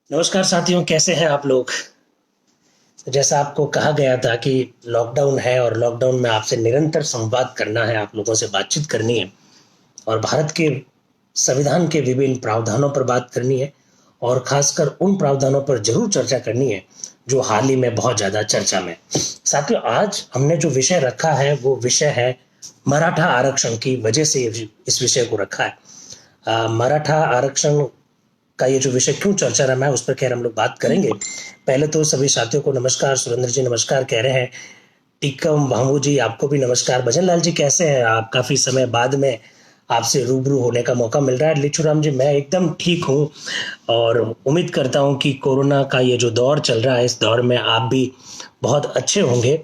नमस्कार साथियों, कैसे हैं आप लोग। जैसा आपको कहा गया था कि लॉकडाउन है और लॉकडाउन में आपसे निरंतर संवाद करना है, आप लोगों से बातचीत करनी है और भारत के संविधान के विभिन्न प्रावधानों पर बात करनी है और खासकर उन प्रावधानों पर जरूर चर्चा करनी है जो हाल ही में बहुत ज्यादा चर्चा में। साथियों, आज हमने जो विषय रखा है वो विषय है मराठा आरक्षण। की वजह से इस विषय को रखा है। मराठा आरक्षण का ये जो विषय क्यों चर्चा रहा है उस पर खैर हम लोग बात करेंगे। पहले तो सभी साथियों को नमस्कार। सुरेंद्र जी नमस्कार कह रहे हैं। टीकम भामू जी आपको भी नमस्कार। भजन लाल जी कैसे हैं आप? काफी समय बाद में आपसे रूबरू होने का मौका मिल रहा है। लिचुराम जी मैं एकदम ठीक हूँ और उम्मीद करता हूँ कि कोरोना का ये जो दौर चल रहा है इस दौर में आप भी बहुत अच्छे होंगे।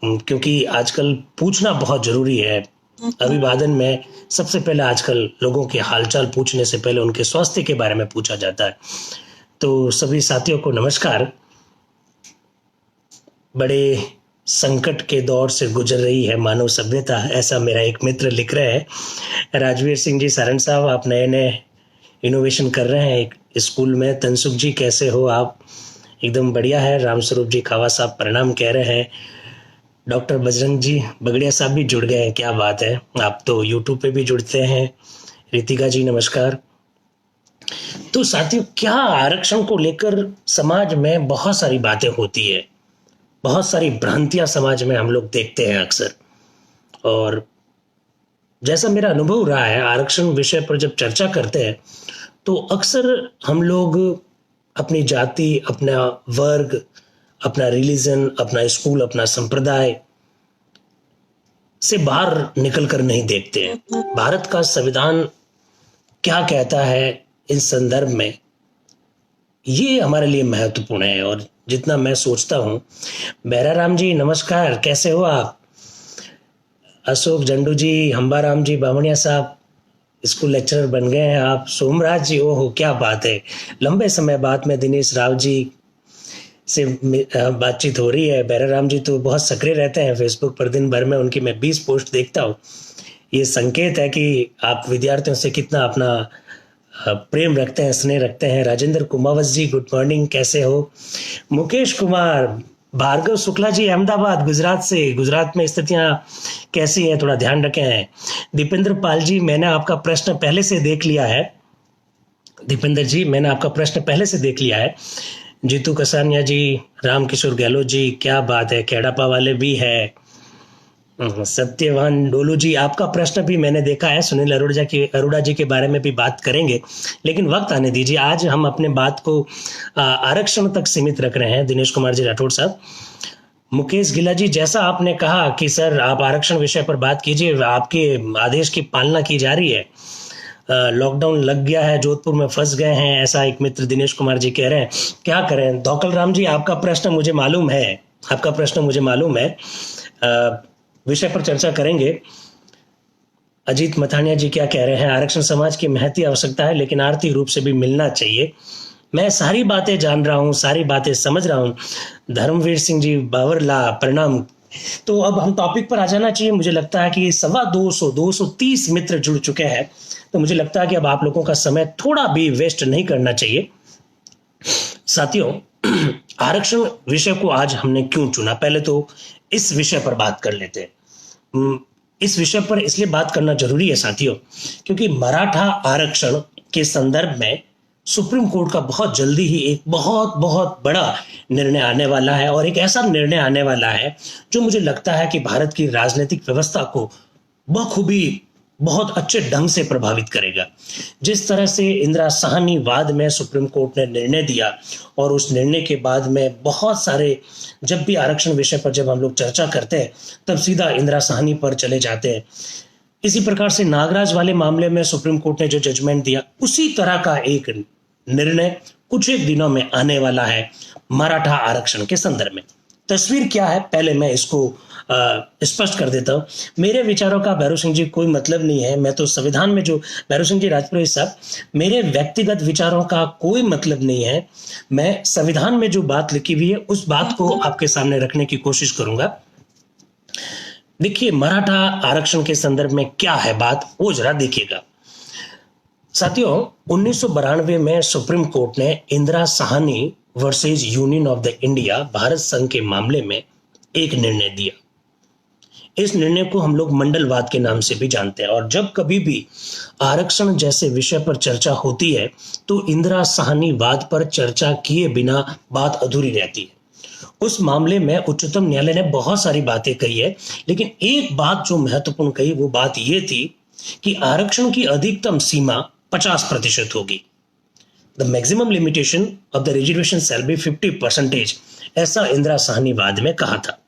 क्योंकि आजकल पूछना बहुत जरूरी है। अभिवादन में सबसे पहले आजकल लोगों के हालचाल पूछने से पहले उनके स्वास्थ्य के बारे में पूछा जाता है। तो सभी साथियों को नमस्कार। बड़े संकट के दौर से गुजर रही है मानव सभ्यता, ऐसा मेरा एक मित्र लिख रहे हैं। राजवीर सिंह जी सारण साहब, आप नए नए इनोवेशन कर रहे हैं एक स्कूल में। तनसुख जी कैसे हो आप? एकदम बढ़िया है। रामस्वरूप जी खावा साहब प्रणाम कह रहे हैं। डॉक्टर बजरंग जी बगड़िया साहब भी जुड़ गए हैं, क्या बात है। आप तो यूट्यूब पे भी जुड़ते हैं। रितिका जी नमस्कार। तो साथियों, क्या आरक्षण को लेकर समाज में बहुत सारी बातें होती है, बहुत सारी भ्रांतियां समाज में हम लोग देखते हैं अक्सर। और जैसा मेरा अनुभव रहा है, आरक्षण विषय पर जब चर्चा करते हैं तो अक्सर हम लोग अपनी जाति, अपना वर्ग, अपना रिलीजन, अपना स्कूल, अपना संप्रदाय से बाहर निकल कर नहीं देखते हैं। भारत का संविधान क्या कहता है इस संदर्भ में, ये हमारे लिए महत्वपूर्ण है। और जितना मैं सोचता हूँ, बैरा राम जी नमस्कार, कैसे हो आप? अशोक झंडू जी, हम्बाराम जी, बामणिया साहब स्कूल लेक्चरर बन गए हैं आप। सोमराज जी, ओहो क्या बात है, लंबे समय बाद में दिनेश राव जी से बातचीत हो रही है। बैरा राम जी तो बहुत सक्रिय रहते हैं फेसबुक पर, दिन भर में उनकी मैं 20 पोस्ट देखता हूँ। ये संकेत है कि आप विद्यार्थियों से कितना अपना प्रेम रखते हैं, स्नेह रखते हैं। राजेंद्र कुमावत जी गुड मॉर्निंग, कैसे हो? मुकेश कुमार, भार्गव शुक्ला जी अहमदाबाद गुजरात से, गुजरात में स्थितियां कैसी हैं थोड़ा ध्यान रखें हैं। दीपेंद्र पाल जी, मैंने आपका प्रश्न पहले से देख लिया है। दीपेंद्र जी, मैंने आपका प्रश्न पहले से देख लिया है। जीतू कसानिया जी, रामकिशोर गहलोत जी, क्या बात है, कैडापा वाले भी है। सत्यवान डोलू जी, आपका प्रश्न भी मैंने देखा है। सुनील अरोड़ा जी के बारे में भी बात करेंगे, लेकिन वक्त आने दीजिए। आज हम अपने बात को आरक्षण तक सीमित रख रहे हैं। दिनेश कुमार जी राठौड़ साहब, मुकेश गिला जी, जैसा आपने कहा कि सर आप आरक्षण विषय पर बात कीजिए, आपके आदेश की पालना की जा रही है। लॉकडाउन लग गया है, जोधपुर में फंस गए हैं, ऐसा एक मित्र दिनेश कुमार जी कह रहे हैं। क्या करें धौकल राम जी, आपका प्रश्न मुझे मालूम है, आपका प्रश्न मुझे मालूम है। विषय पर चर्चा करेंगे। अजीत मथानिया जी क्या कह रहे हैं? आरक्षण समाज की महती आवश्यकता है, लेकिन आर्थिक रूप से भी मिलना चाहिए। मैं सारी बातें जान रहा हूँ, सारी बातें समझ रहा हूँ। धर्मवीर सिंह जी बावरला प्रणाम। तो अब हम टॉपिक पर आ जाना चाहिए। मुझे लगता है कि 230 मित्र जुड़ चुके हैं, तो मुझे लगता है कि अब आप लोगों का समय थोड़ा भी वेस्ट नहीं करना चाहिए। साथियों, आरक्षण विषय को आज हमने क्यों चुना, पहले तो इस विषय पर बात कर लेते हैं। इस विषय पर इसलिए बात करना जरूरी है साथियों, क्योंकि मराठा आरक्षण के संदर्भ में सुप्रीम कोर्ट का बहुत जल्दी ही एक बहुत बहुत बड़ा निर्णय आने वाला है। और एक ऐसा निर्णय आने वाला है जो मुझे लगता है कि भारत की राजनीतिक व्यवस्था को बखूबी बहुत अच्छे ढंग से प्रभावित करेगा। जिस तरह से इंदिरा साहनी वाद में सुप्रीम कोर्ट ने निर्णय दिया और उस निर्णय के बाद में बहुत सारे, जब भी आरक्षण विषय पर जब हम लोग चर्चा करते हैं तब सीधा इंदिरा साहनी पर चले जाते हैं। इसी प्रकार से नागराज वाले मामले में सुप्रीम कोर्ट ने जो जजमेंट दिया, उसी तरह का एक निर्णय कुछ एक दिनों में आने वाला है मराठा आरक्षण के संदर्भ में। तस्वीर क्या है पहले मैं इसको स्पष्ट कर देता हूं। मेरे विचारों का भैरव सिंह जी कोई मतलब नहीं है। मैं तो संविधान में जो, भैरव सिंह जी राजपुरोहित साहब, मेरे व्यक्तिगत विचारों का कोई मतलब नहीं है। मैं संविधान में जो बात लिखी हुई है उस बात को आपके सामने रखने की कोशिश करूंगा। देखिए, मराठा आरक्षण के संदर्भ में क्या है बात, वो जरा देखिएगा। साथियों, 1992 में सुप्रीम कोर्ट ने Indira Sahni versus union of the India Bharat संघ के मामले में एक निर्णय दिया। इस निर्णय को हम लोग मंडलवाद के नाम से भी जानते हैं, और जब कभी भी आरक्षण जैसे विषय पर चर्चा होती है तो इंदिरा साहनी वाद पर चर्चा किए बिना बात अधूरी रहती है। उस मामले में उच्चतम न्यायालय ने बहुत सारी बातें कही है, लेकिन एक बात जो महत्वपूर्ण कही वो बात ये थी कि आरक्षण की अधिकतम सीमा 50% होगी। The maximum limitation of the reservation shall be 50%, ऐसा इंदिरा साहनी वाद में कहा था।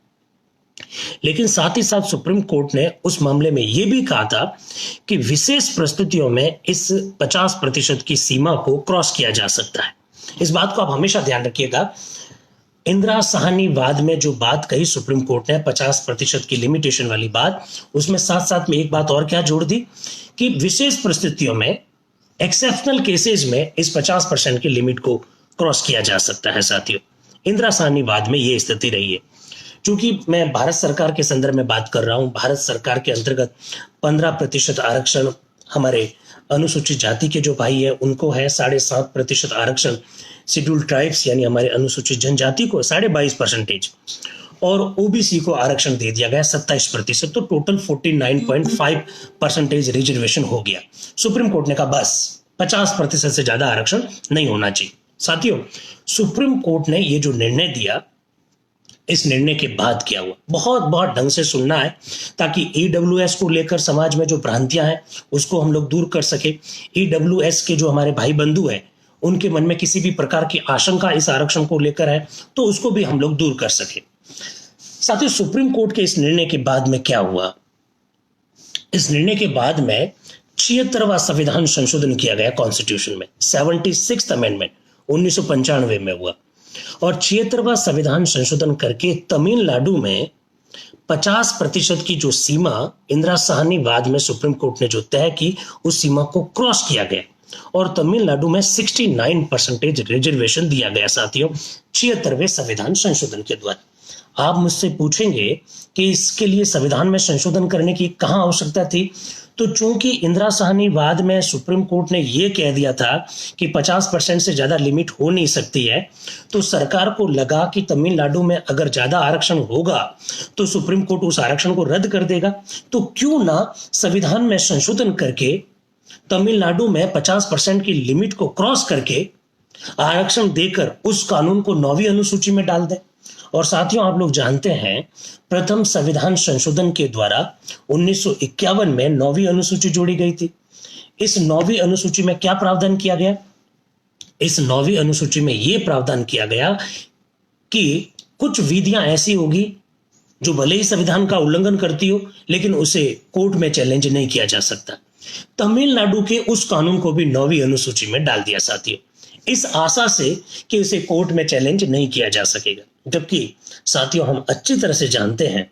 लेकिन साथ ही साथ सुप्रीम कोर्ट ने उस मामले में यह भी कहा था कि विशेष परिस्थितियों में इस 50% की सीमा को क्रॉस किया जा सकता है। इस बात को आप हमेशा ध्यान रखिएगा। इंदिरा साहनी वाद में जो बात कही सुप्रीम कोर्ट ने 50% की लिमिटेशन वाली बात, उसमें साथ साथ में एक बात और क्या जोड़ दी कि विशेष परिस्थितियों में, एक्सेप्शनल केसेस में इस 50% की लिमिट को क्रॉस किया जा सकता है। साथियों, इंदिरा साहनी वाद में यह स्थिति रही है। चूंकि मैं भारत सरकार के संदर्भ में बात कर रहा हूं, भारत सरकार के अंतर्गत 15% आरक्षण हमारे अनुसूचित जाति के जो भाई है उनको है, 7.5% आरक्षण शेड्यूल्ड ट्राइब्स यानी हमारे अनुसूचित जनजाति को 22.5%, और ओबीसी को आरक्षण दे दिया गया 27%, तो टोटल 49.5% रिजर्वेशन हो गया। सुप्रीम कोर्ट ने कहा बस 50% से ज्यादा आरक्षण नहीं होना चाहिए। साथियों, सुप्रीम कोर्ट ने ये जो निर्णय दिया, इस निर्णय के बाद क्या हुआ, बहुत बहुत ढंग से सुनना है ताकि ईडब्ल्यूएस को लेकर समाज में जो भ्रांतियां हैं उसको हम लोग दूर कर सके। ईडब्ल्यूएस के जो हमारे भाई बंधु हैं उनके मन में किसी भी प्रकार की आशंका इस आरक्षण को लेकर है तो उसको भी हम लोग दूर कर सके। साथ ही सुप्रीम कोर्ट के इस निर्णय के बाद में क्या हुआ, इस निर्णय के बाद में 76वां संविधान संशोधन किया गया कॉन्स्टिट्यूशन में। 76th अमेंडमेंट 1995 में हुआ, और 76वां संविधान संशोधन करके तमिलनाडु में 50% की जो सीमा इंदिरा साहनी वाद में सुप्रीम कोर्ट ने जो तय की, उस सीमा को क्रॉस किया गया और तमिलनाडु में 69% रिजर्वेशन दिया गया। साथियों, 76वें संविधान संशोधन के द्वारा। आप मुझसे पूछेंगे कि इसके लिए संविधान में संशोधन करने की कहां आवश्यकता थी, तो चूंकि इंदिरा साहनी वाद में सुप्रीम कोर्ट ने यह कह दिया था कि 50% से ज्यादा लिमिट हो नहीं सकती है, तो सरकार को लगा कि तमिलनाडु में अगर ज्यादा आरक्षण होगा तो सुप्रीम कोर्ट उस आरक्षण को रद्द कर देगा, तो क्यों ना संविधान में संशोधन करके तमिलनाडु में 50% की लिमिट को क्रॉस करके आरक्षण देकर उस कानून को 9वीं अनुसूची में डाल दें। और साथियों, आप लोग जानते हैं प्रथम संविधान संशोधन के द्वारा 1951 में 9वीं अनुसूची जोड़ी गई थी। इस 9वीं अनुसूची में क्या प्रावधान किया गया, इस 9वीं अनुसूची में यह प्रावधान किया गया कि कुछ विधियां ऐसी होगी जो भले ही संविधान का उल्लंघन करती हो लेकिन उसे कोर्ट में चैलेंज नहीं किया जा सकता। तमिलनाडु के उस कानून को भी 9वीं अनुसूची में डाल दिया साथियों, इस आशा से कि उसे कोर्ट में चैलेंज नहीं किया जा सकेगा। जबकि साथियों, हम अच्छी तरह से जानते हैं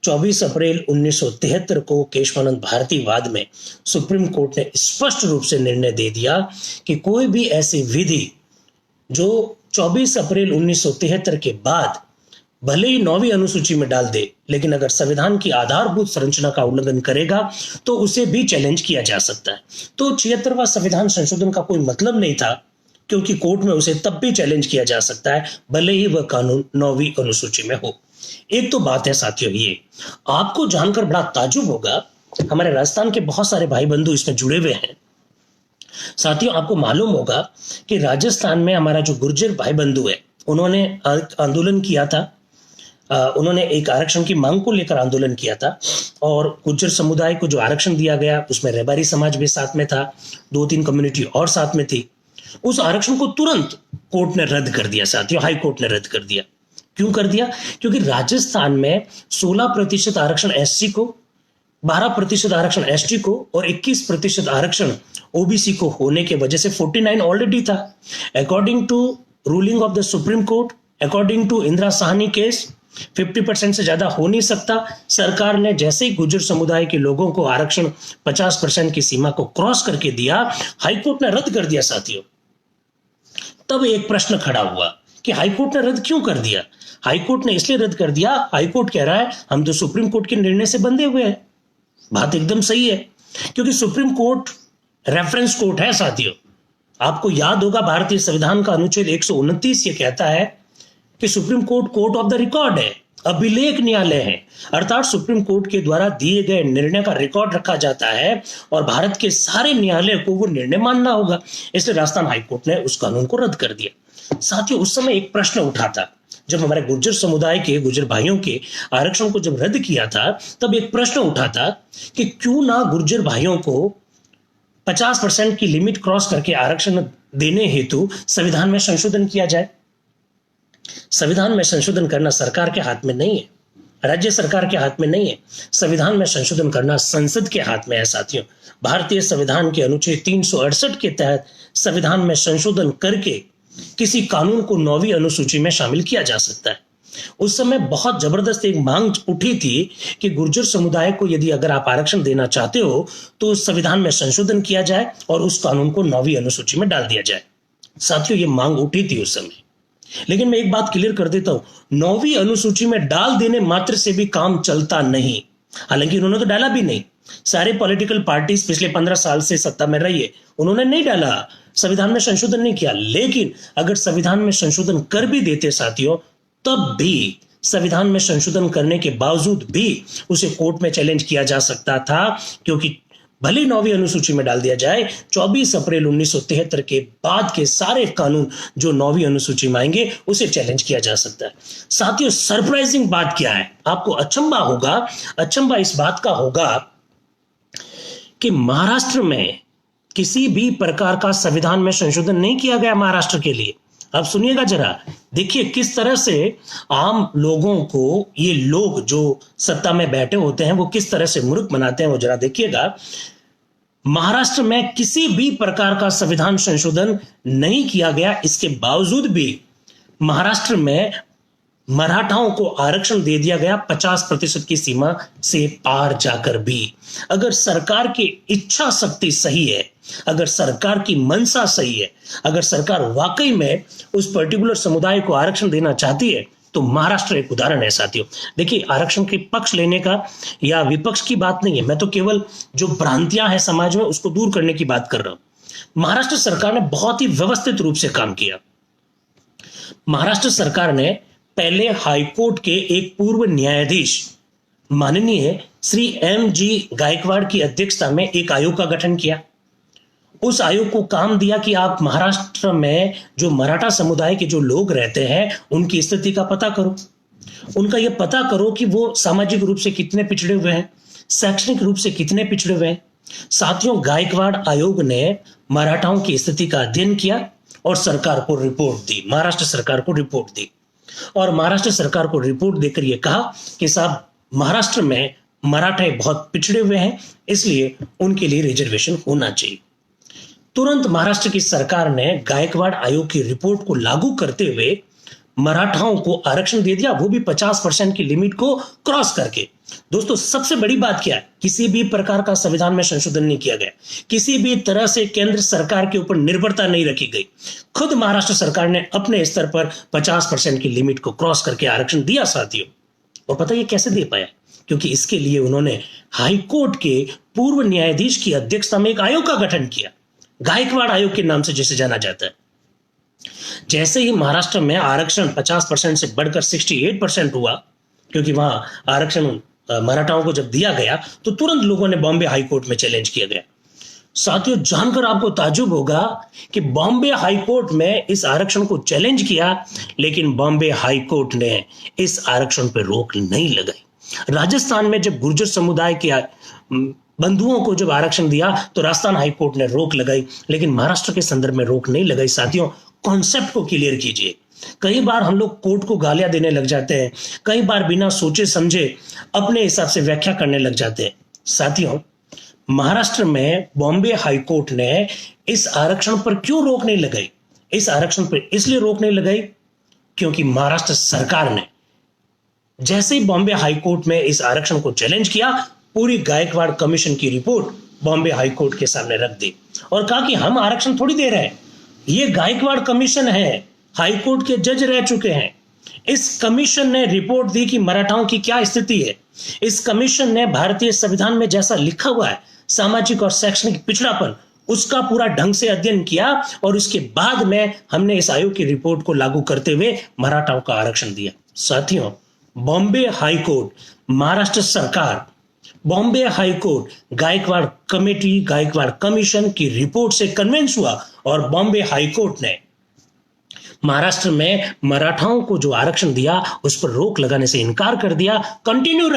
24 अप्रैल 1973 को केशवानंद भारती वाद में सुप्रीम कोर्ट ने स्पष्ट रूप से निर्णय दे दिया कि कोई भी ऐसी विधि जो 24 अप्रैल 1973 के बाद भले ही 9वीं अनुसूची में डाल दे लेकिन अगर संविधान की आधारभूत संरचना का उल्लंघन करेगा तो उसे भी चैलेंज किया जा सकता है। तो 76वां संविधान संशोधन का कोई मतलब नहीं था, क्योंकि कोर्ट में उसे तब भी चैलेंज किया जा सकता है भले ही वह कानून 9वीं अनुसूची में हो। एक तो बात है साथियों, ये आपको जानकर बड़ा ताज्जुब होगा, हमारे राजस्थान के बहुत सारे भाई बंधु इसमें जुड़े हुए हैं। साथियों, आपको मालूम होगा कि राजस्थान में हमारा जो गुर्जर भाई बंधु है उन्होंने आंदोलन किया था, उन्होंने एक आरक्षण की मांग को लेकर आंदोलन किया था, और गुर्जर समुदाय को जो आरक्षण दिया गया उसमें रेबारी समाज भी साथ में था, 2-3 कम्युनिटी और साथ में थी। उस आरक्षण को तुरंत कोर्ट ने रद्द कर दिया साथियों, हाई कोर्ट ने रद्द कर दिया। क्यों कर दिया? क्योंकि राजस्थान में 16% आरक्षण एससी को, 12% आरक्षण एसटी को और 21% आरक्षण ओबीसी को होने के वजह से 49 ऑलरेडी था। According to ruling of the Supreme Court, according to Indira Sawhney case, 50% से ज्यादा हो नहीं सकता। सरकार ने जैसे ही गुर्जर समुदाय के लोगों को आरक्षण 50% की सीमा को क्रॉस करके दिया, हाईकोर्ट ने रद्द कर दिया साथियों। तब एक प्रश्न खड़ा हुआ कि हाईकोर्ट ने रद्द क्यों कर दिया? हाईकोर्ट ने इसलिए रद्द कर दिया, हाईकोर्ट कह रहा है हम तो सुप्रीम कोर्ट के निर्णय से बंधे हुए हैं। बात एकदम सही है, क्योंकि सुप्रीम कोर्ट रेफरेंस कोर्ट है साथियों। आपको याद होगा भारतीय संविधान का अनुच्छेद 129 ये कहता है कि supreme court court of the record है, अभिलेख न्यायालय है, अर्थात सुप्रीम कोर्ट के द्वारा दिए गए निर्णय का रिकॉर्ड रखा जाता है और भारत के सारे न्यायालय को वो निर्णय मानना होगा। इसलिए राजस्थान हाईकोर्ट ने उस कानून को रद्द कर दिया। साथियों, उस समय एक प्रश्न उठा था, जब हमारे गुर्जर समुदाय के, गुर्जर भाइयों के आरक्षण को जब रद्द किया था, तब एक प्रश्न उठा था कि क्यों ना गुर्जर भाइयों को 50% की लिमिट क्रॉस करके आरक्षण देने हेतु संविधान में संशोधन किया जाए। संविधान में संशोधन करना सरकार के हाथ में नहीं है, राज्य सरकार के हाथ में नहीं है। संविधान में संशोधन करना संसद के हाथ में है साथियों। भारतीय संविधान के अनुच्छेद 368 के तहत संविधान में संशोधन करके किसी कानून को 9वीं अनुसूची में शामिल किया जा सकता है। उस समय बहुत जबरदस्त एक मांग उठी थी कि गुर्जर समुदाय को यदि अगर आप आरक्षण देना चाहते हो तो संविधान में संशोधन किया जाए और उस कानून को 9वीं अनुसूची में डाल दिया जाए। साथियों, ये मांग उठी थी उस समय, लेकिन मैं एक बात क्लियर कर देता हूं, 9वीं अनुसूची में डाल देने मात्र से भी काम चलता नहीं। हालांकि उन्होंने तो डाला भी नहीं। सारे पॉलिटिकल पार्टीज पिछले 15 साल से सत्ता में रही है, उन्होंने नहीं डाला, संविधान में संशोधन नहीं किया। लेकिन अगर संविधान में संशोधन कर भी देते साथियों, तब भी संविधान में संशोधन करने के बावजूद भी उसे कोर्ट में चैलेंज किया जा सकता था, क्योंकि भले 9वीं अनुसूची में डाल दिया जाए, 24 अप्रैल 1973 के बाद के सारे कानून जो 9वीं अनुसूची में आएंगे उसे चैलेंज किया जा सकता है। साथियों, सरप्राइजिंग बात क्या है, आपको अचंभा होगा। अचंभा इस बात का होगा कि महाराष्ट्र में किसी भी प्रकार का संविधान में संशोधन नहीं किया गया महाराष्ट्र के लिए। अब सुनिएगा जरा, देखिए किस तरह से आम लोगों को ये लोग जो सत्ता में बैठे होते हैं वो किस तरह से मूर्ख बनाते हैं, वो जरा देखिएगा। महाराष्ट्र में किसी भी प्रकार का संविधान संशोधन नहीं किया गया, इसके बावजूद भी महाराष्ट्र में मराठाओं को आरक्षण दे दिया गया 50% की सीमा से पार जाकर भी। अगर सरकार की इच्छा शक्ति सही है, अगर सरकार की मंशा सही है, अगर सरकार वाकई में उस पर्टिकुलर समुदाय को आरक्षण देना चाहती है, तो महाराष्ट्र एक उदाहरण है साथियों। देखिए, आरक्षण के पक्ष लेने का या विपक्ष की बात नहीं है, मैं तो केवल जो भ्रांतियां हैं समाज में उसको दूर करने की बात कर रहा हूं। महाराष्ट्र सरकार ने बहुत ही व्यवस्थित रूप से काम किया। महाराष्ट्र सरकार ने पहले हाईकोर्ट के एक पूर्व न्यायाधीश माननीय श्री M.G. गायकवाड़ की अध्यक्षता में एक आयोग का गठन किया। उस आयोग को काम दिया कि आप महाराष्ट्र में जो मराठा समुदाय के जो लोग रहते हैं उनकी स्थिति का पता करो, उनका यह पता करो कि वो सामाजिक रूप से कितने पिछड़े हुए हैं, शैक्षणिक रूप से कितने पिछड़े हुए हैं। साथियों, गायकवाड़ आयोग ने मराठाओं की स्थिति का अध्ययन किया और सरकार को रिपोर्ट दी, महाराष्ट्र सरकार को रिपोर्ट दी, और महाराष्ट्र सरकार को रिपोर्ट देकर यह कहा कि साहब महाराष्ट्र में मराठे बहुत पिछड़े हुए हैं, इसलिए उनके लिए रिजर्वेशन होना चाहिए। तुरंत महाराष्ट्र की सरकार ने गायकवाड़ आयोग की रिपोर्ट को लागू करते हुए मराठाओं को आरक्षण दे दिया, वो भी 50% की लिमिट को क्रॉस करके। दोस्तों, सबसे बड़ी बात क्या है, किसी भी प्रकार का संविधान में संशोधन नहीं किया गया, किसी भी तरह से केंद्र सरकार के ऊपर निर्भरता नहीं रखी गई। खुद महाराष्ट्र सरकार ने अपने स्तर पर 50% की लिमिट को क्रॉस करके आरक्षण दिया साथियों। और पता ये कैसे दे पाया, क्योंकि इसके लिए उन्होंने हाईकोर्ट के पूर्व न्यायाधीश की अध्यक्षता में एक आयोग का गठन किया, गायकवाड़ आयोग के नाम से जिसे जाना जाता है। जैसे ही महाराष्ट्र में आरक्षण 50% से बढ़कर 68% हुआ, क्योंकि वहां आरक्षण मराठाओं को जब दिया गया तो तुरंत लोगों ने बॉम्बे हाईकोर्ट में चैलेंज किया गया। साथियों, जानकर आपको ताज्जुब होगा कि बॉम्बे हाईकोर्ट में इस आरक्षण को चैलेंज किया, लेकिन बॉम्बे हाईकोर्ट ने इस आरक्षण पर रोक नहीं लगाई। राजस्थान में जब गुर्जर समुदाय के बंधुओं को जब आरक्षण दिया तो राजस्थान हाईकोर्ट ने रोक लगाई, लेकिन महाराष्ट्र के संदर्भ में रोक नहीं लगाई। साथियों, कॉन्सेप्ट को क्लियर कीजिए। कई बार हम लोग कोर्ट को गालियां देने लग जाते हैं, कई बार बिना सोचे समझे अपने हिसाब से व्याख्या करने लग जाते हैं। साथियों, महाराष्ट्र में बॉम्बे हाईकोर्ट ने इस आरक्षण पर क्यों रोक नहीं लगाई? इस आरक्षण पर इसलिए रोक नहीं लगाई क्योंकि महाराष्ट्र सरकार ने जैसे ही बॉम्बे हाईकोर्ट में इस आरक्षण को चैलेंज किया, पूरी गायकवाड़ कमीशन की रिपोर्ट बॉम्बे हाईकोर्ट के सामने रख दी और कहा कि हम आरक्षण थोड़ी दे रहे हैं, ये गायकवाड़ कमीशन है, हाईकोर्ट के जज रह चुके हैं। इस कमीशन ने रिपोर्ट दी कि मराठाओं की क्या स्थिति है। इस कमीशन ने भारतीय संविधान में जैसा लिखा हुआ है सामाजिक और शैक्षणिक पिछड़ापन, उसका पूरा ढंग से अध्ययन किया और उसके बाद में हमने इस आयोग की रिपोर्ट को लागू करते हुए मराठाओं का आरक्षण दिया। साथियों, बॉम्बे हाई कोर्ट, महाराष्ट्र सरकार, Bombay High Court Gaikwad committee, Gaikwad commission की रिपोर्ट से कन्विंस हुआ और बॉम्बे हाई कोर्ट ने महाराष्ट्र में मराठाओं को जो आरक्षण दिया उस पर रोक लगाने से इनकार कर दिया, कंटिन्यू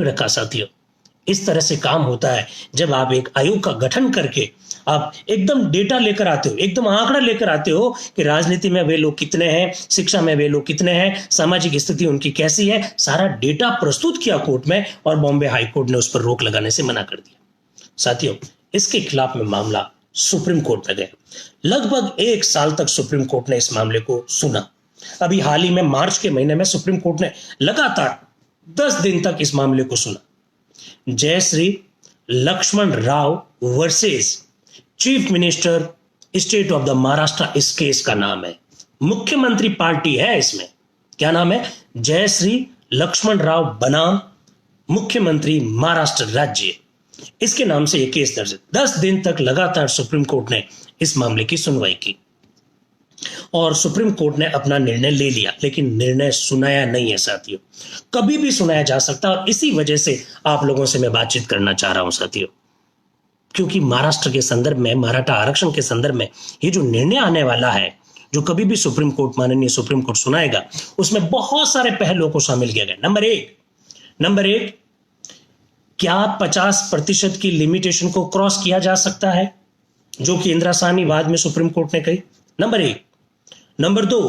रखा। साथियों, इस तरह से काम होता है जब आप एक आयोग का गठन करके आप एकदम डेटा लेकर आते हो, एकदम आंकड़ा लेकर आते हो कि राजनीति में वे लोग कितने हैं, शिक्षा में वे लोग कितने हैं, सामाजिक स्थिति उनकी कैसी है, सारा डेटा प्रस्तुत किया कोर्ट में और बॉम्बे हाई कोर्ट ने उस पर रोक लगाने से मना कर दिया। साथियों, इसके खिलाफ में मामला सुप्रीम कोर्ट में गया। लगभग 1 साल तक सुप्रीम कोर्ट ने इस मामले को सुना। अभी हाल ही में मार्च के महीने में सुप्रीम कोर्ट ने लगातार 10 दिन तक इस मामले को सुना। Jayashri Laxman Rao versus chief minister state of the Maharashtra इस केस का नाम है। मुख्यमंत्री पार्टी है इसमें। क्या नाम है? जयश्री लक्ष्मण राव बनाम मुख्यमंत्री महाराष्ट्र राज्य, इसके नाम से यह केस दर्ज है। 10 दिन तक लगातार सुप्रीम कोर्ट ने इस मामले की सुनवाई की और सुप्रीम कोर्ट ने अपना निर्णय ले लिया, लेकिन निर्णय सुनाया नहीं है साथियों। कभी भी सुनाया जा सकता है और इसी वजह से आप लोगों से मैं बातचीत करना चाह रहा हूं साथियों, क्योंकि महाराष्ट्र के संदर्भ में, मराठा आरक्षण के संदर्भ में ये जो निर्णय आने वाला है, जो कभी भी सुप्रीम कोर्ट, माननीय सुप्रीम कोर्ट सुनाएगा, उसमें बहुत सारे पहलुओं को शामिल किया गया। नंबर एक, क्या 50% की लिमिटेशन को क्रॉस किया जा सकता है, जो कि इंदिरा साहनी वाद में सुप्रीम कोर्ट ने कही? नंबर 1। नंबर 2,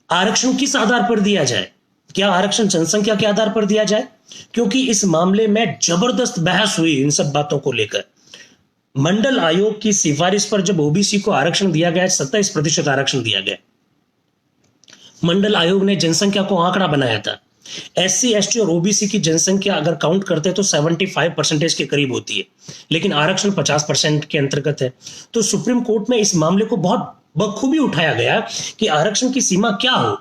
आरक्षण किस आधार पर दिया जाए? क्या आरक्षण जनसंख्या के आधार पर दिया जाए? क्योंकि इस मामले में जबरदस्त बहस हुई इन सब बातों को लेकर। मंडल आयोग की सिफारिश पर जब ओबीसी को आरक्षण दिया गया, 27% आरक्षण दिया गया। मंडल आयोग ने जनसंख्या को आंकड़ा बनाया था। एससी, एसटी और ओबीसी की जनसंख्या अगर काउंट करते हैं तो 75% के करीब होती है, लेकिन आरक्षण 50% के अंतर्गत है। तो सुप्रीम कोर्ट में इस मामले को बहुत बखूबी उठाया गया कि आरक्षण की सीमा क्या हो।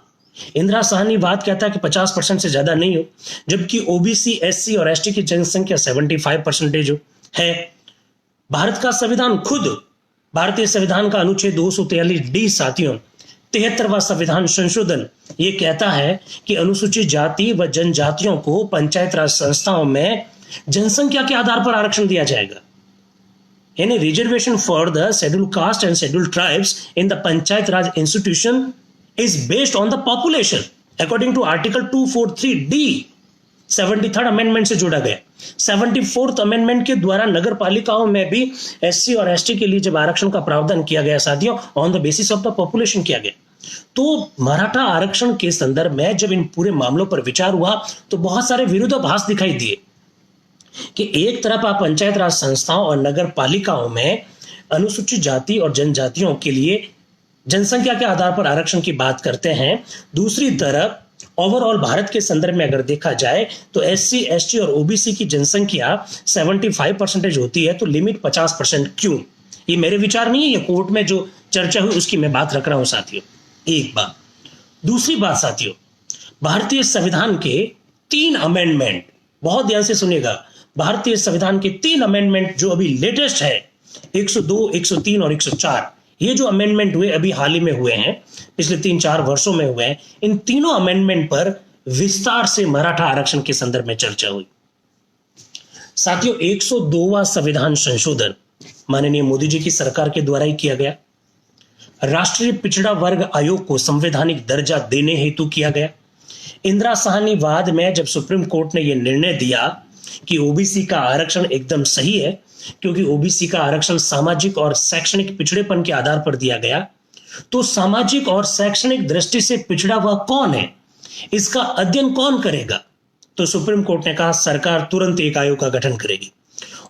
इंदिरा साहनी वाद कहता है कि 50% से ज्यादा नहीं हो, जबकि ओबीसी, एससी और एसटी की जनसंख्या 75% है। भारत का संविधान खुद, भारतीय संविधान का अनुच्छेद 243D साथियों, 73वां संविधान संशोधन, ये कहता है कि अनुसूचित जाति व जनजातियों को पंचायत राज संस्थाओं में जनसंख्या के आधार पर आरक्षण दिया जाएगा। यानी reservation for the scheduled caste and scheduled tribes in the panchayat raj institution is based on the population according to article 243D 73rd amendment से जोड़ा गया। 74th अमेंडमेंट के द्वारा नगर पालिकाओं में भी एससी और एसटी के लिए जब आरक्षण का प्रावधान किया गया साथियों, on the basis of the population किया गया। तो मराठा आरक्षण के संदर्भ में जब इन पूरे मामलों पर विचार हुआ तो बहुत सारे विरोधाभास दिखाई दिए कि एक तरफ आप पंचायत राज संस्थाओं और नगर पालिकाओं में अनुसूचित जाति और जनजातियों के लिए जनसंख्या के आधार पर आरक्षण की बात करते हैं, दूसरी तरफ ओवरऑल भारत के संदर्भ में अगर देखा जाए तो एससी, एसटी और ओबीसी की जनसंख्या 75% होती है, तो लिमिट 50% क्यों? ये मेरे विचार नहीं है, ये कोर्ट में जो चर्चा हुई उसकी मैं बात रख रहा हूं साथियों। एक बात। दूसरी बात साथियों, भारतीय संविधान के 3 अमेंडमेंट, बहुत ध्यान से सुनिएगा, भारतीय संविधान के 3 अमेंडमेंट जो अभी लेटेस्ट है, 102, 103 और 104, ये जो अमेंडमेंट हुए अभी हाल ही में हुए हैं, पिछले 3-4 वर्षों में हुए हैं, इन तीनों अमेंडमेंट पर विस्तार से मराठा आरक्षण के संदर्भ में चर्चा हुई साथियों। 102वां संविधान संशोधन माननीय मोदी जी की सरकार के द्वारा ही किया गया। राष्ट्रीय पिछड़ा वर्ग आयोग को संवैधानिक दर्जा देने हेतु किया गया। इंदिरा साहनी वाद में जब सुप्रीम कोर्ट ने यह निर्णय दिया कि ओबीसी का आरक्षण एकदम सही है, क्योंकि ओबीसी का आरक्षण सामाजिक और शैक्षणिक पिछड़ेपन के आधार पर दिया गया, तो सामाजिक और शैक्षणिक दृष्टि से पिछड़ा वह कौन है, इसका अध्ययन कौन करेगा? तो सुप्रीम कोर्ट ने कहा सरकार तुरंत एक आयोग का गठन करेगी।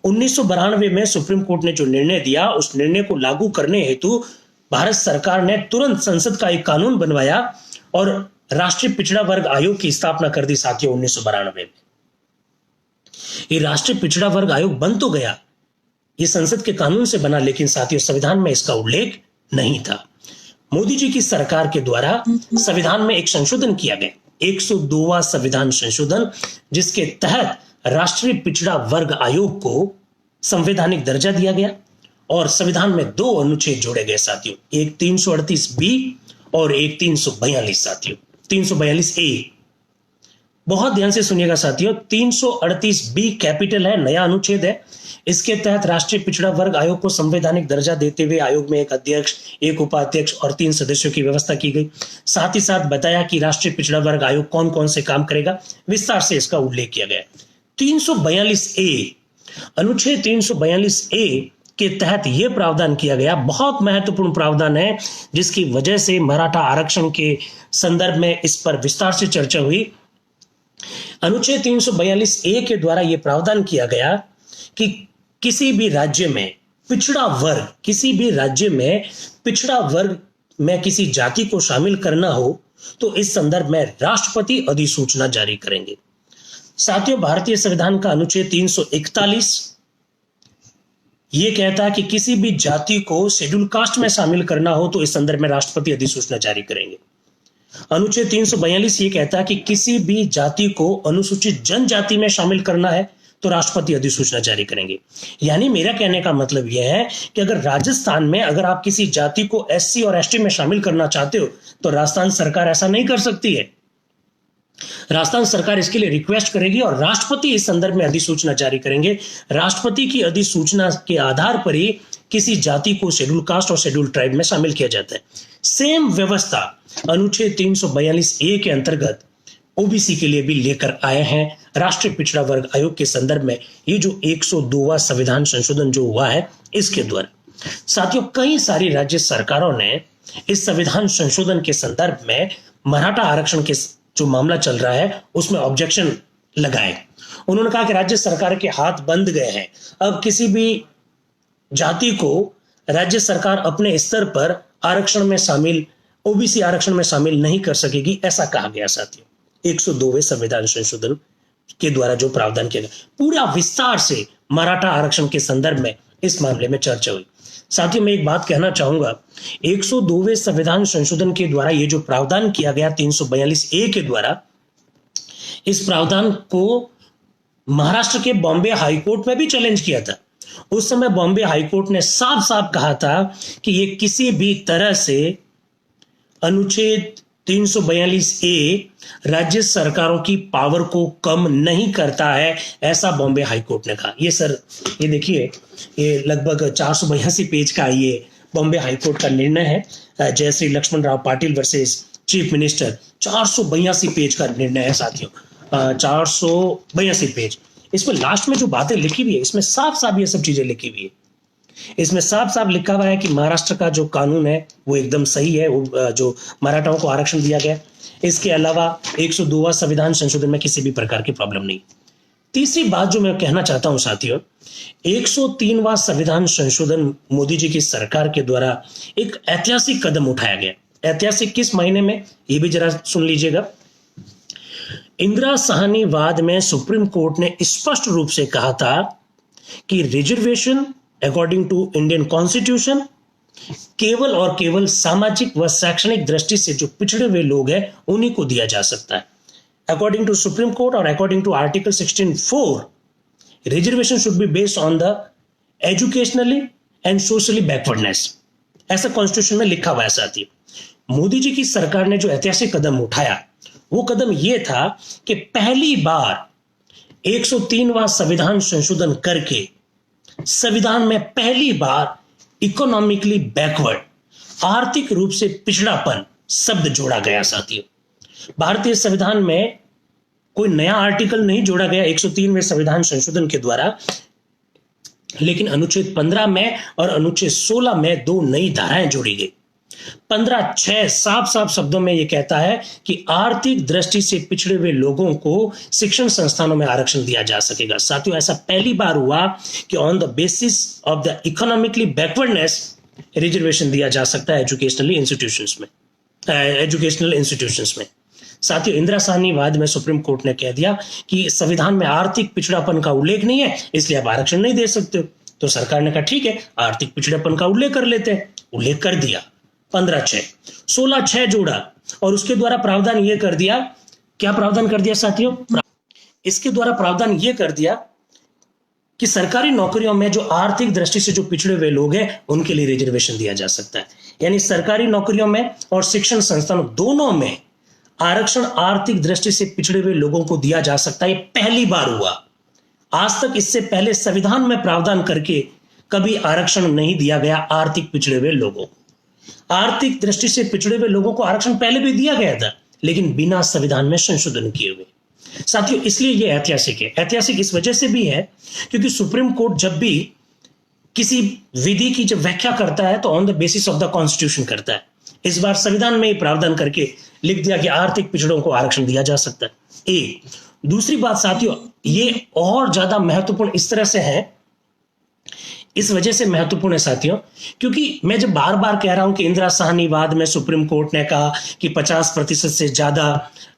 1992 में सुप्रीम कोर्ट ने जो निर्णय दिया, उस निर्णय को लागू करने हेतु भारत सरकार ने तुरंत संसद का एक कानून बनवाया और राष्ट्रीय पिछड़ा वर्ग आयोग की स्थापना कर दी साथियों 1992 में। ये राष्ट्रीय पिछड़ा वर्ग आयोग बन तो गया, ये संसद के कानून से बना, लेकिन साथियों संविधान में इसका उल्लेख नहीं था। मोदी जी की सरकार के द्वारा संविधान में एक संशोधन किया गया, 102वां संविधान संशोधन, जिसके तहत राष्ट्रीय पिछड़ा वर्ग आयोग को संवैधानिक दर्जा दिया गया और संविधान में 2 अनुच्छेद जोड़े गए साथियों, एक 338 बी और एक 342 साथियों, 342 ए। बहुत ध्यान से सुनिएगा साथियों, 338 बी कैपिटल है, नया अनुच्छेद है। इसके तहत राष्ट्रीय पिछड़ा वर्ग आयोग को संवैधानिक दर्जा देते हुए आयोग में एक अध्यक्ष, एक उपाध्यक्ष और 3 सदस्यों की व्यवस्था की गई। साथ ही साथ बताया कि राष्ट्रीय पिछड़ा वर्ग आयोग कौन कौन से काम करेगा, विस्तार से इसका उल्लेख किया गया। 342 ए, अनुच्छेद 342 ए के तहत यह प्रावधान किया गया, बहुत महत्वपूर्ण प्रावधान है, जिसकी वजह से मराठा आरक्षण के संदर्भ में इस पर विस्तार से चर्चा हुई। अनुच्छेद 342 ए के द्वारा यह प्रावधान किया गया कि किसी भी राज्य में पिछड़ा वर्ग में किसी जाति को शामिल करना हो तो इस संदर्भ में राष्ट्रपति अधिसूचना जारी करेंगे। साथियों, भारतीय संविधान का अनुच्छेद 341 यह कहता है कि किसी भी जाति को शेड्यूल कास्ट में शामिल करना हो तो इस संदर्भ में राष्ट्रपति अधिसूचना जारी करेंगे। अनुच्छेद 342 ये कहता है कि किसी भी जाति को अनुसूचित जनजाति में शामिल करना है तो राष्ट्रपति अधिसूचना जारी करेंगे। यानी मेरा कहने का मतलब यह है कि अगर राजस्थान में अगर आप किसी जाति को एससी और एसटी में शामिल करना चाहते हो तो राजस्थान सरकार ऐसा नहीं कर सकती है। राजस्थान सरकार इसके लिए रिक्वेस्ट करेगी और राष्ट्रपति इस संदर्भ में अधिसूचना जारी करेंगे। राष्ट्रपति की अधिसूचना के आधार पर ही किसी जाति को शेड्यूल कास्ट और शेड्यूल ट्राइब में शामिल किया जाता है। सेम व्यवस्था अनुच्छेद 342 ए के अंतर्गत ओबीसी के लिए भी लेकर आए हैं राष्ट्रीय पिछड़ा वर्ग आयोग के संदर्भ में। ये जो 102वां संविधान संशोधन जो हुआ है इसके द्वारा साथियों, कई सारी राज्य सरकारों ने इस संविधान संशोधन के संदर्भ में मराठा आरक्षण के जो मामला चल रहा है उसमें ऑब्जेक्शन लगाए। उन्होंने कहा कि राज्य सरकार के हाथ बंद गए हैं, अब किसी भी जाति को राज्य सरकार अपने स्तर पर आरक्षण में शामिल, ओबीसी आरक्षण में शामिल नहीं कर सकेगी, ऐसा कहा गया साथियों 102वें संविधान संशोधन के द्वारा जो प्रावधान किया गया। पूरा विस्तार से मराठा आरक्षण के संदर्भ में इस मामले में चर्चा हुई। साथियों, मैं एक बात कहना चाहूंगा, 102वें संविधान संशोधन के द्वारा ये जो प्रावधान किया गया 342 ए के द्वारा, इस प्रावधान को महाराष्ट्र के बॉम्बे हाईकोर्ट में भी चैलेंज किया था। उस समय बॉम्बे हाईकोर्ट ने साफ साफ कहा था कि ये किसी भी तरह से अनुच्छेद 342 ए राज्य सरकारों की पावर को कम नहीं करता है, ऐसा बॉम्बे हाईकोर्ट ने कहा। ये सर, ये देखिए, ये लगभग 482 पेज का ये बॉम्बे हाईकोर्ट का निर्णय है। Jayashri Laxman Rao Patil versus chief minister, 482 page का निर्णय है साथियों, 482 पेज। इसमें लास्ट में जो बातें लिखी हुई है इसमें साफ साफ ये सब चीजें लिखी हुई है। इसमें साफ साफ लिखा हुआ है कि महाराष्ट्र का जो कानून है वो एकदम सही है, वो जो मराठाओं को आरक्षण दिया गया। इसके अलावा 102वां संविधान संशोधन में किसी भी प्रकार की प्रॉब्लम नहीं। तीसरी बात जो मैं कहना चाहता हूं साथियों, 103वां संविधान संशोधन मोदी जी की सरकार के द्वारा एक ऐतिहासिक कदम उठाया गया। ऐतिहासिक किस महीने में, ये भी जरा सुन लीजिएगा। इंदिरा साहनी वाद में सुप्रीम कोर्ट ने स्पष्ट रूप से कहा था कि reservation according to Indian constitution केवल और केवल सामाजिक व शैक्षणिक दृष्टि से जो पिछड़े हुए लोग हैं उन्हीं को दिया जा सकता है। अकॉर्डिंग टू सुप्रीम कोर्ट और according to article 16(4), reservation should be based on the educationally and socially backwardness, ऐसा कॉन्स्टिट्यूशन में लिखा हुआ है। साथ ही मोदी जी की सरकार ने जो ऐतिहासिक कदम उठाया वो कदम यह था कि पहली बार 103वां संविधान संशोधन करके संविधान में पहली बार इकोनॉमिकली बैकवर्ड, आर्थिक रूप से पिछड़ापन शब्द जोड़ा गया। साथियों, भारतीय संविधान में कोई नया आर्टिकल नहीं जोड़ा गया 103वें संविधान संशोधन के द्वारा, लेकिन अनुच्छेद 15 में और अनुच्छेद 16 में 2 नई धाराएं जोड़ी गई। 15(6) साफ साफ शब्दों में यह कहता है कि आर्थिक दृष्टि से पिछड़े हुए लोगों को शिक्षण संस्थानों में आरक्षण दिया जा सकेगा। साथियों, ऐसा पहली बार हुआ कि on the basis of the economically backwardness reservation दिया जा सकता है एजुकेशनल इंस्टीट्यूशंस में। साथियों, इंदिरा साहनी वाद में सुप्रीम कोर्ट ने कह दिया कि संविधान में आर्थिक पिछड़ापन का उल्लेख नहीं है, इसलिए आप आरक्षण नहीं दे सकते हो। तो सरकार ने कहा ठीक है, आर्थिक पिछड़ापन का उल्लेख कर लेते हैं। उल्लेख कर दिया 15(6), 16(6) जोड़ा और उसके द्वारा प्रावधान यह कर दिया। क्या प्रावधान कर दिया साथियों? इसके द्वारा प्रावधान यह कर दिया कि सरकारी नौकरियों में जो आर्थिक दृष्टि से जो पिछड़े हुए लोग हैं उनके लिए रिजर्वेशन दिया जा सकता है। यानी सरकारी नौकरियों में और शिक्षण संस्थानों दोनों में आरक्षण आर्थिक दृष्टि से पिछड़े हुए लोगों को दिया जा सकता है। ये पहली बार हुआ। आज तक इससे पहले संविधान में प्रावधान करके कभी आरक्षण नहीं दिया गया आर्थिक पिछड़े हुए लोगों को। आर्थिक दृष्टि से पिछड़े हुए लोगों को आरक्षण पहले भी दिया गया था, लेकिन बिना संविधान में संशोधन किए हुए। साथियों, इसलिए यह ऐतिहासिक है। ऐतिहासिक इस वजह से भी है क्योंकि सुप्रीम कोर्ट जब भी किसी विधि की जब व्याख्या करता है तो on the basis of the constitution करता है। इस बार संविधान में ही प्रावधान करके लिख दिया कि आर्थिक पिछड़ों को आरक्षण दिया जा सकता है। एक दूसरी बात साथियों, ये और ज्यादा महत्वपूर्ण इस तरह से है, इस वजह से महत्वपूर्ण है साथियों, क्योंकि मैं जब बार बार कह रहा हूं कि इंदिरा साहनी वाद में सुप्रीम कोर्ट ने कहा कि 50% से ज्यादा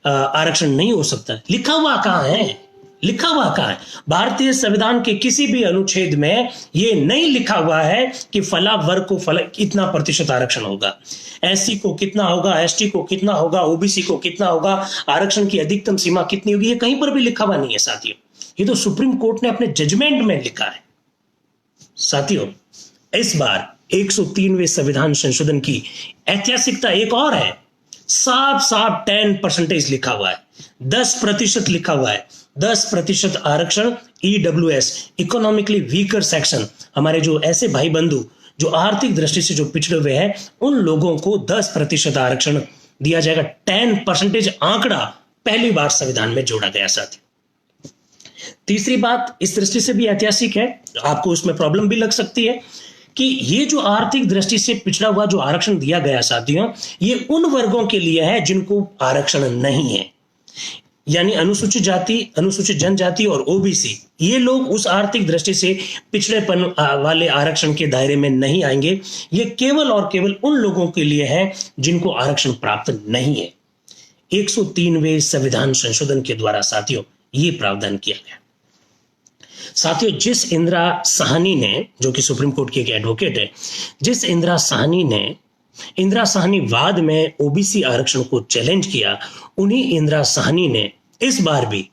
आरक्षण नहीं हो सकता। लिखा हुआ कहां है? लिखा हुआ कहां है? भारतीय संविधान के किसी भी अनुच्छेद में यह नहीं लिखा हुआ है कि फला वर्ग को फला इतना प्रतिशत आरक्षण होगा, एससी को कितना होगा, एसटी को कितना होगा, ओबीसी को कितना होगा, आरक्षण की अधिकतम सीमा कितनी होगी। ये कहीं पर भी लिखा हुआ नहीं है साथियों। ये तो सुप्रीम कोर्ट ने अपने जजमेंट में लिखा है। साथियों, इस बार 103वें संविधान संशोधन की ऐतिहासिकता एक और है। साफ साफ 10% लिखा हुआ है, 10% लिखा हुआ है। 10% आरक्षण ईडब्ल्यूएस, इकोनॉमिकली वीकर सेक्शन, हमारे जो ऐसे भाई बंधु जो आर्थिक दृष्टि से जो पिछड़े हुए हैं उन लोगों को 10% आरक्षण दिया जाएगा। 10% आंकड़ा पहली बार संविधान में जोड़ा गया साथी। तीसरी बात इस दृष्टि से भी ऐतिहासिक है, आपको उसमें प्रॉब्लम भी लग सकती है कि ये जो आर्थिक दृष्टि से पिछड़ा हुआ जो आरक्षण दिया गया साथियों, ये उन वर्गों के लिए है जिनको आरक्षण नहीं है। यानी अनुसूचित जाति, अनुसूचित जनजाति और ओबीसी, ये लोग उस आर्थिक दृष्टि से पिछड़ेपन वाले आरक्षण के दायरे में नहीं आएंगे। ये केवल और केवल उन लोगों के लिए है जिनको आरक्षण प्राप्त नहीं है। 103वें संविधान संशोधन के द्वारा साथियों ये प्रावधान किया गया। साथियों, जिस इंदिरा साहनी ने, जो कि सुप्रीम कोर्ट की एक एडवोकेट है, जिस इंदिरा साहनी ने इंदिरा साहनी वाद में ओबीसी आरक्षण को चैलेंज किया, उन्हीं इंदिरा साहनी ने इस बार भी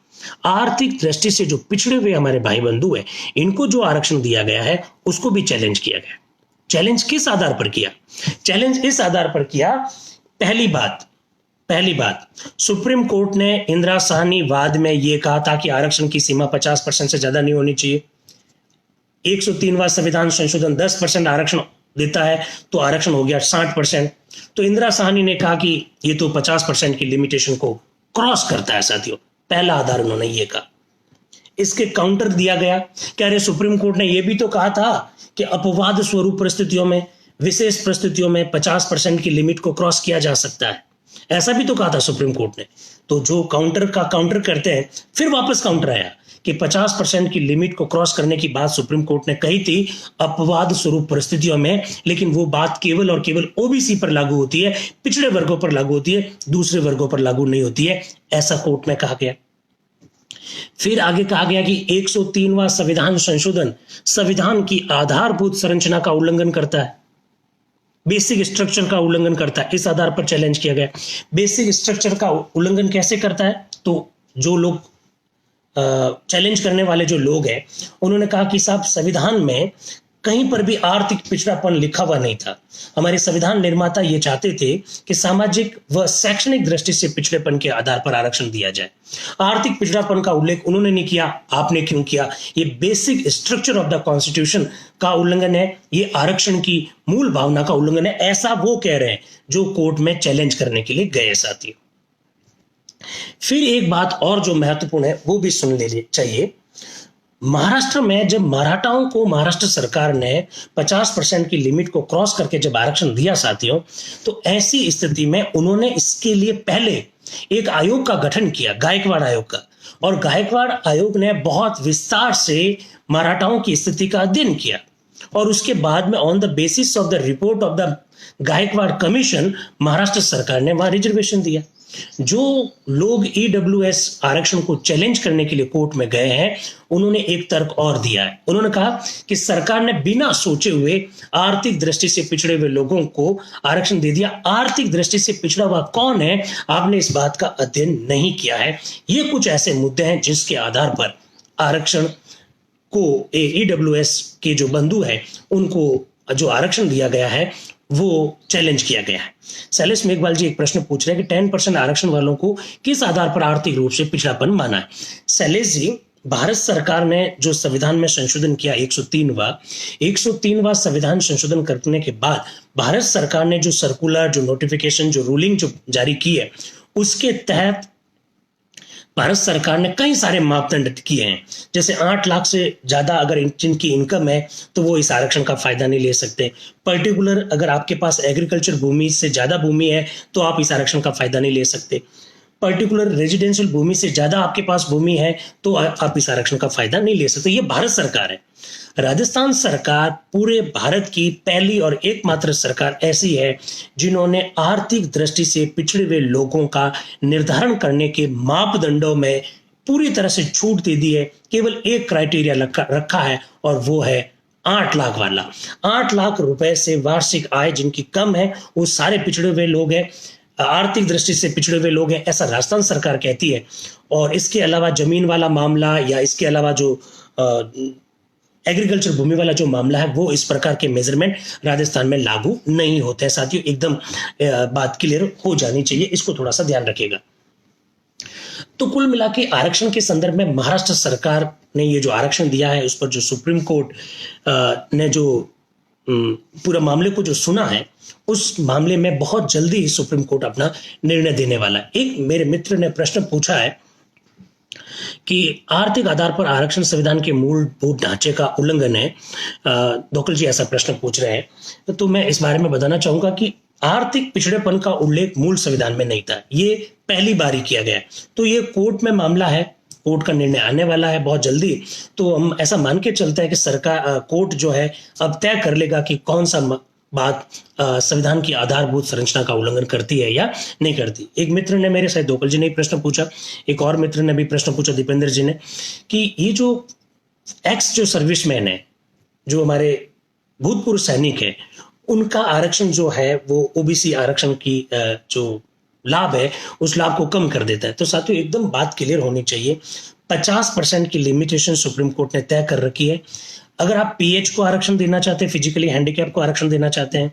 आर्थिक दृष्टि से जो पिछड़े हुए हमारे भाई बंधु हैं, इनको जो आरक्षण दिया गया है उसको भी चैलेंज किया गया। चैलेंज किस आधार पर किया? चैलेंज इस आधार पर किया, पहली बात सुप्रीम कोर्ट ने इंदिरा साहनी वाद में यह कहा था कि आरक्षण की सीमा 50% से ज्यादा नहीं होनी चाहिए। 103वां संविधान संशोधन 10% आरक्षण देता है तो आरक्षण हो गया 60%। तो इंदिरा साहनी ने कहा कि ये तो 50% की लिमिटेशन को क्रॉस करता है साथियों। पहला आधार उन्होंने ये कहा। इसके काउंटर दिया गया कि अरे सुप्रीम कोर्ट ने यह भी तो कहा था कि अपवाद स्वरूप परिस्थितियों में, विशेष परिस्थितियों में 50% की लिमिट को क्रॉस किया जा सकता है। ऐसा भी तो कहा था सुप्रीम कोर्ट ने। तो जो काउंटर का काउंटर करते हैं, फिर वापस काउंटर आया कि 50% की लिमिट को क्रॉस करने की बात सुप्रीम कोर्ट ने कही थी अपवाद स्वरूप परिस्थितियों में, लेकिन वो बात केवल और केवल ओबीसी पर लागू होती है, पिछड़े वर्गों पर लागू होती है, दूसरे वर्गों पर लागू नहीं होती है, ऐसा कोर्ट में कहा गया। फिर आगे कहा गया कि 103वां संविधान संशोधन संविधान की आधारभूत संरचना का उल्लंघन करता है, बेसिक स्ट्रक्चर का उल्लंघन करता है। इस आधार पर चैलेंज किया गया। बेसिक स्ट्रक्चर का उल्लंघन कैसे करता है? तो जो लोग चैलेंज करने वाले जो लोग हैं उन्होंने कहा कि साहब संविधान में कहीं पर भी आर्थिक पिछड़ापन लिखा हुआ नहीं था। हमारे संविधान निर्माता ये चाहते थे कि सामाजिक व शैक्षणिक दृष्टि से पिछड़ेपन के आधार पर आरक्षण दिया जाए। आर्थिक पिछड़ापन का उल्लेख उन्होंने नहीं किया। आपने क्यों किया? ये basic structure of the constitution का उल्लंघन है, ये आरक्षण की मूल भावना का उल्लंघन है, ऐसा वो कह रहे हैं जो कोर्ट में चैलेंज करने के लिए गए साथी। फिर एक बात और जो महत्वपूर्ण है वो भी सुन ले चाहिए। महाराष्ट्र में जब मराठाओं को महाराष्ट्र सरकार ने 50% की लिमिट को क्रॉस करके जब आरक्षण दिया साथियों, तो ऐसी स्थिति में उन्होंने इसके लिए पहले एक आयोग का गठन किया, गायकवाड़ आयोग का। और गायकवाड़ आयोग ने बहुत विस्तार से मराठाओं की स्थिति का अध्ययन किया और उसके बाद में on the basis of the report of the Gaikwad commission Maharashtra सरकार ने वहां रिजर्वेशन दिया। जो लोग ईडब्ल्यूएस आरक्षण को चैलेंज करने के लिए कोर्ट में गए हैं उन्होंने एक तर्क और दिया है। उन्होंने कहा कि सरकार ने बिना सोचे हुए आर्थिक दृष्टि से पिछड़े हुए लोगों को आरक्षण दे दिया। आर्थिक दृष्टि से पिछड़ा हुआ कौन है, आपने इस बात का अध्ययन नहीं किया है। ये कुछ ऐसे मुद्दे हैं जिसके आधार पर आरक्षण को ईडब्ल्यूएस के जो बंधु है उनको जो आरक्षण दिया गया है वो चैलेंज किया गया है। शैलेश मेघवाल जी एक प्रश्न पूछ रहे हैं कि 10% आरक्षण वालों को किस आधार पर आर्थिक रूप से पिछड़ापन माना है। शैलेश जी, भारत सरकार ने जो संविधान में संशोधन किया 103वां संविधान संशोधन करने के बाद भारत सरकार ने जो सर्कुलर, जो नोटिफिकेशन, जो रूलिंग जो जारी की है उसके तहत भारत सरकार ने कई सारे मापदंड किए हैं। जैसे 8 लाख से ज्यादा अगर जिनकी इनकम है तो वो इस आरक्षण का फायदा नहीं ले सकते। पर्टिकुलर अगर आपके पास एग्रीकल्चर भूमि से ज्यादा भूमि है तो आप इस आरक्षण का फायदा नहीं ले सकते। पर्टिकुलर रेजिडेंशियल भूमि से ज्यादा आपके पास भूमि है तो आप इस आरक्षण का फायदा नहीं ले सकते। ये भारत सरकार है। राजस्थान सरकार पूरे भारत की पहली और एकमात्र सरकार ऐसी है जिन्होंने आर्थिक दृष्टि से पिछड़े हुए लोगों का निर्धारण करने के मापदंडों में पूरी तरह से छूट दे दी है। केवल एक क्राइटेरिया रखा है और वो है 8 लाख वाला। 8 लाख रुपए से वार्षिक आय जिनकी कम है वो सारे पिछड़े हुए लोग हैं, आर्थिक दृष्टि से पिछड़े हुए लोग हैं, ऐसा राजस्थान सरकार कहती है। और इसके अलावा जमीन वाला मामला या इसके अलावा जो एग्रीकल्चर भूमि वाला जो मामला है वो इस प्रकार के मेजरमेंट राजस्थान में लागू नहीं होते हैं। साथियों, एकदम बात क्लियर हो जानी चाहिए, इसको थोड़ा सा ध्यान रखिएगा। तो कुल मिला के आरक्षण के संदर्भ में महाराष्ट्र सरकार ने ये जो आरक्षण दिया है उस पर जो सुप्रीम कोर्ट ने जो पूरा मामले को जो सुना है उस मामले में बहुत जल्दी ही सुप्रीम कोर्ट अपना निर्णय देने वाला है। एक मेरे मित्र ने प्रश्न पूछा है कि आर्थिक आधार पर आरक्षण संविधान के मूलभूत ढांचे का उल्लंघन है। दोकल जी ऐसा प्रश्न पूछ रहे हैं। तो मैं इस बारे में बताना चाहूंगा कि आर्थिक पिछड़ेपन का उल्लेख मूल संविधान में नहीं था, ये पहली बार ही किया गया। तो ये कोर्ट में मामला है, कोर्ट का निर्णय आने वाला है बहुत जल्दी। तो हम ऐसा मान के चलते हैं कि सरकार कोर्ट जो है अब तय कर लेगा कि कौन सा बात संविधान की आधारभूत संरचना का उल्लंघन करती है या नहीं करती। एक मित्र ने मेरे साथ, दोकल जी ने प्रश्न पूछा, एक और मित्र ने भी प्रश्न पूछा, दीपेंद्र जी ने, कि ये जो एक्स जो सर्विसमैन है, जो हमारे भूतपूर्व सैनिक है, उनका आरक्षण जो है वो ओबीसी आरक्षण की जो लाभ है उस लाभ को कम कर देता है। तो साथियों, एकदम बात क्लियर होनी चाहिए। 50% की लिमिटेशन सुप्रीम कोर्ट ने तय कर रखी है। अगर आप पीएच को आरक्षण देना चाहते हैं, फिजिकली हैंडीकैप को आरक्षण देना चाहते हैं,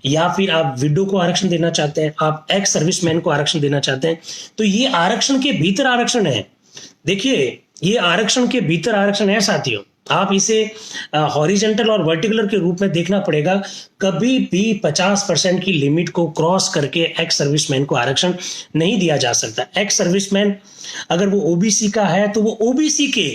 या फिर आप विडो को आरक्षण देना चाहते हैं, आप एक्स सर्विसमैन को आरक्षण देना चाहते हैं, तो ये आरक्षण के भीतर आरक्षण है। देखिए, ये आरक्षण के भीतर आरक्षण है साथियों। आप इसे हॉरिजेंटल और वर्टिकुलर के रूप में देखना पड़ेगा। कभी भी 50% की लिमिट को क्रॉस करके एक्स सर्विसमैन को आरक्षण नहीं दिया जा सकता। एक्स सर्विसमैन अगर वो ओबीसी का है तो वो ओबीसी के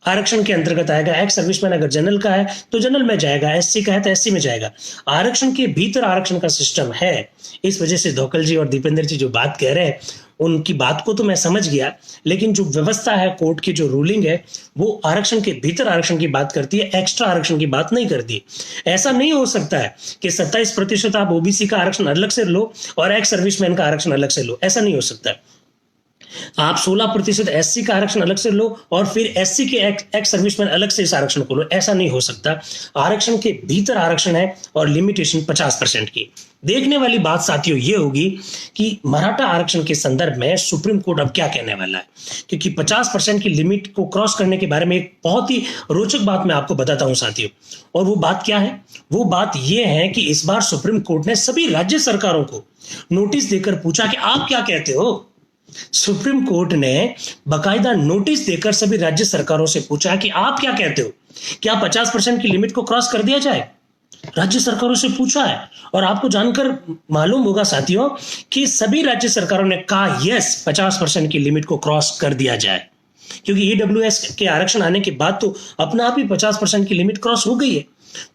आरक्षण के अंतर्गत आएगा। एक्स सर्विसमैन अगर जनरल का है तो जनरल में जाएगा, एससी का है तो एससी में जाएगा। आरक्षण के भीतर आरक्षण का सिस्टम है। इस वजह से दोकल जी और दीपेंद्र जी जो बात कह रहे हैं उनकी बात को तो मैं समझ गया, लेकिन जो व्यवस्था है, कोर्ट की जो रूलिंग है, वो आरक्षण के भीतर आरक्षण की बात करती है, एक्स्ट्रा आरक्षण की बात नहीं करती। ऐसा नहीं हो सकता है कि 27% आप ओबीसी का आरक्षण अलग से लो और एक्स सर्विसमैन का आरक्षण अलग से लो। ऐसा नहीं हो सकता है। आप 16% एससी का आरक्षण अलग से लो और फिर एससी के एक्स सर्विसमैन अलग से इस आरक्षण को लो। ऐसा नहीं हो सकता। आरक्षण के भीतर आरक्षण है और लिमिटेशन 50% की। देखने वाली बात साथियों ये होगी कि मराठा आरक्षण के संदर्भ में सुप्रीम कोर्ट अब क्या कहने वाला है, क्योंकि 50% की लिमिट को क्रॉस करने के बारे में एक बहुत ही रोचक बात मैं आपको बताता हूं साथियों। और वो बात क्या है? वो बात ये है कि इस बार सुप्रीम कोर्ट ने सभी राज्य सरकारों को नोटिस देकर पूछा कि आप क्या कहते हो। सुप्रीम कोर्ट ने बकायदा नोटिस देकर सभी राज्य सरकारों से पूछा कि आप क्या कहते हो, क्या 50% की लिमिट को क्रॉस कर दिया जाए? राज्य सरकारों से पूछा है। और आपको जानकर मालूम होगा साथियों कि सभी राज्य सरकारों ने कहा यस, 50% की लिमिट को क्रॉस कर दिया जाए, क्योंकि ईडब्ल्यूएस के आरक्षण आने के बाद तो अपना आप ही 50% की लिमिट क्रॉस हो गई है।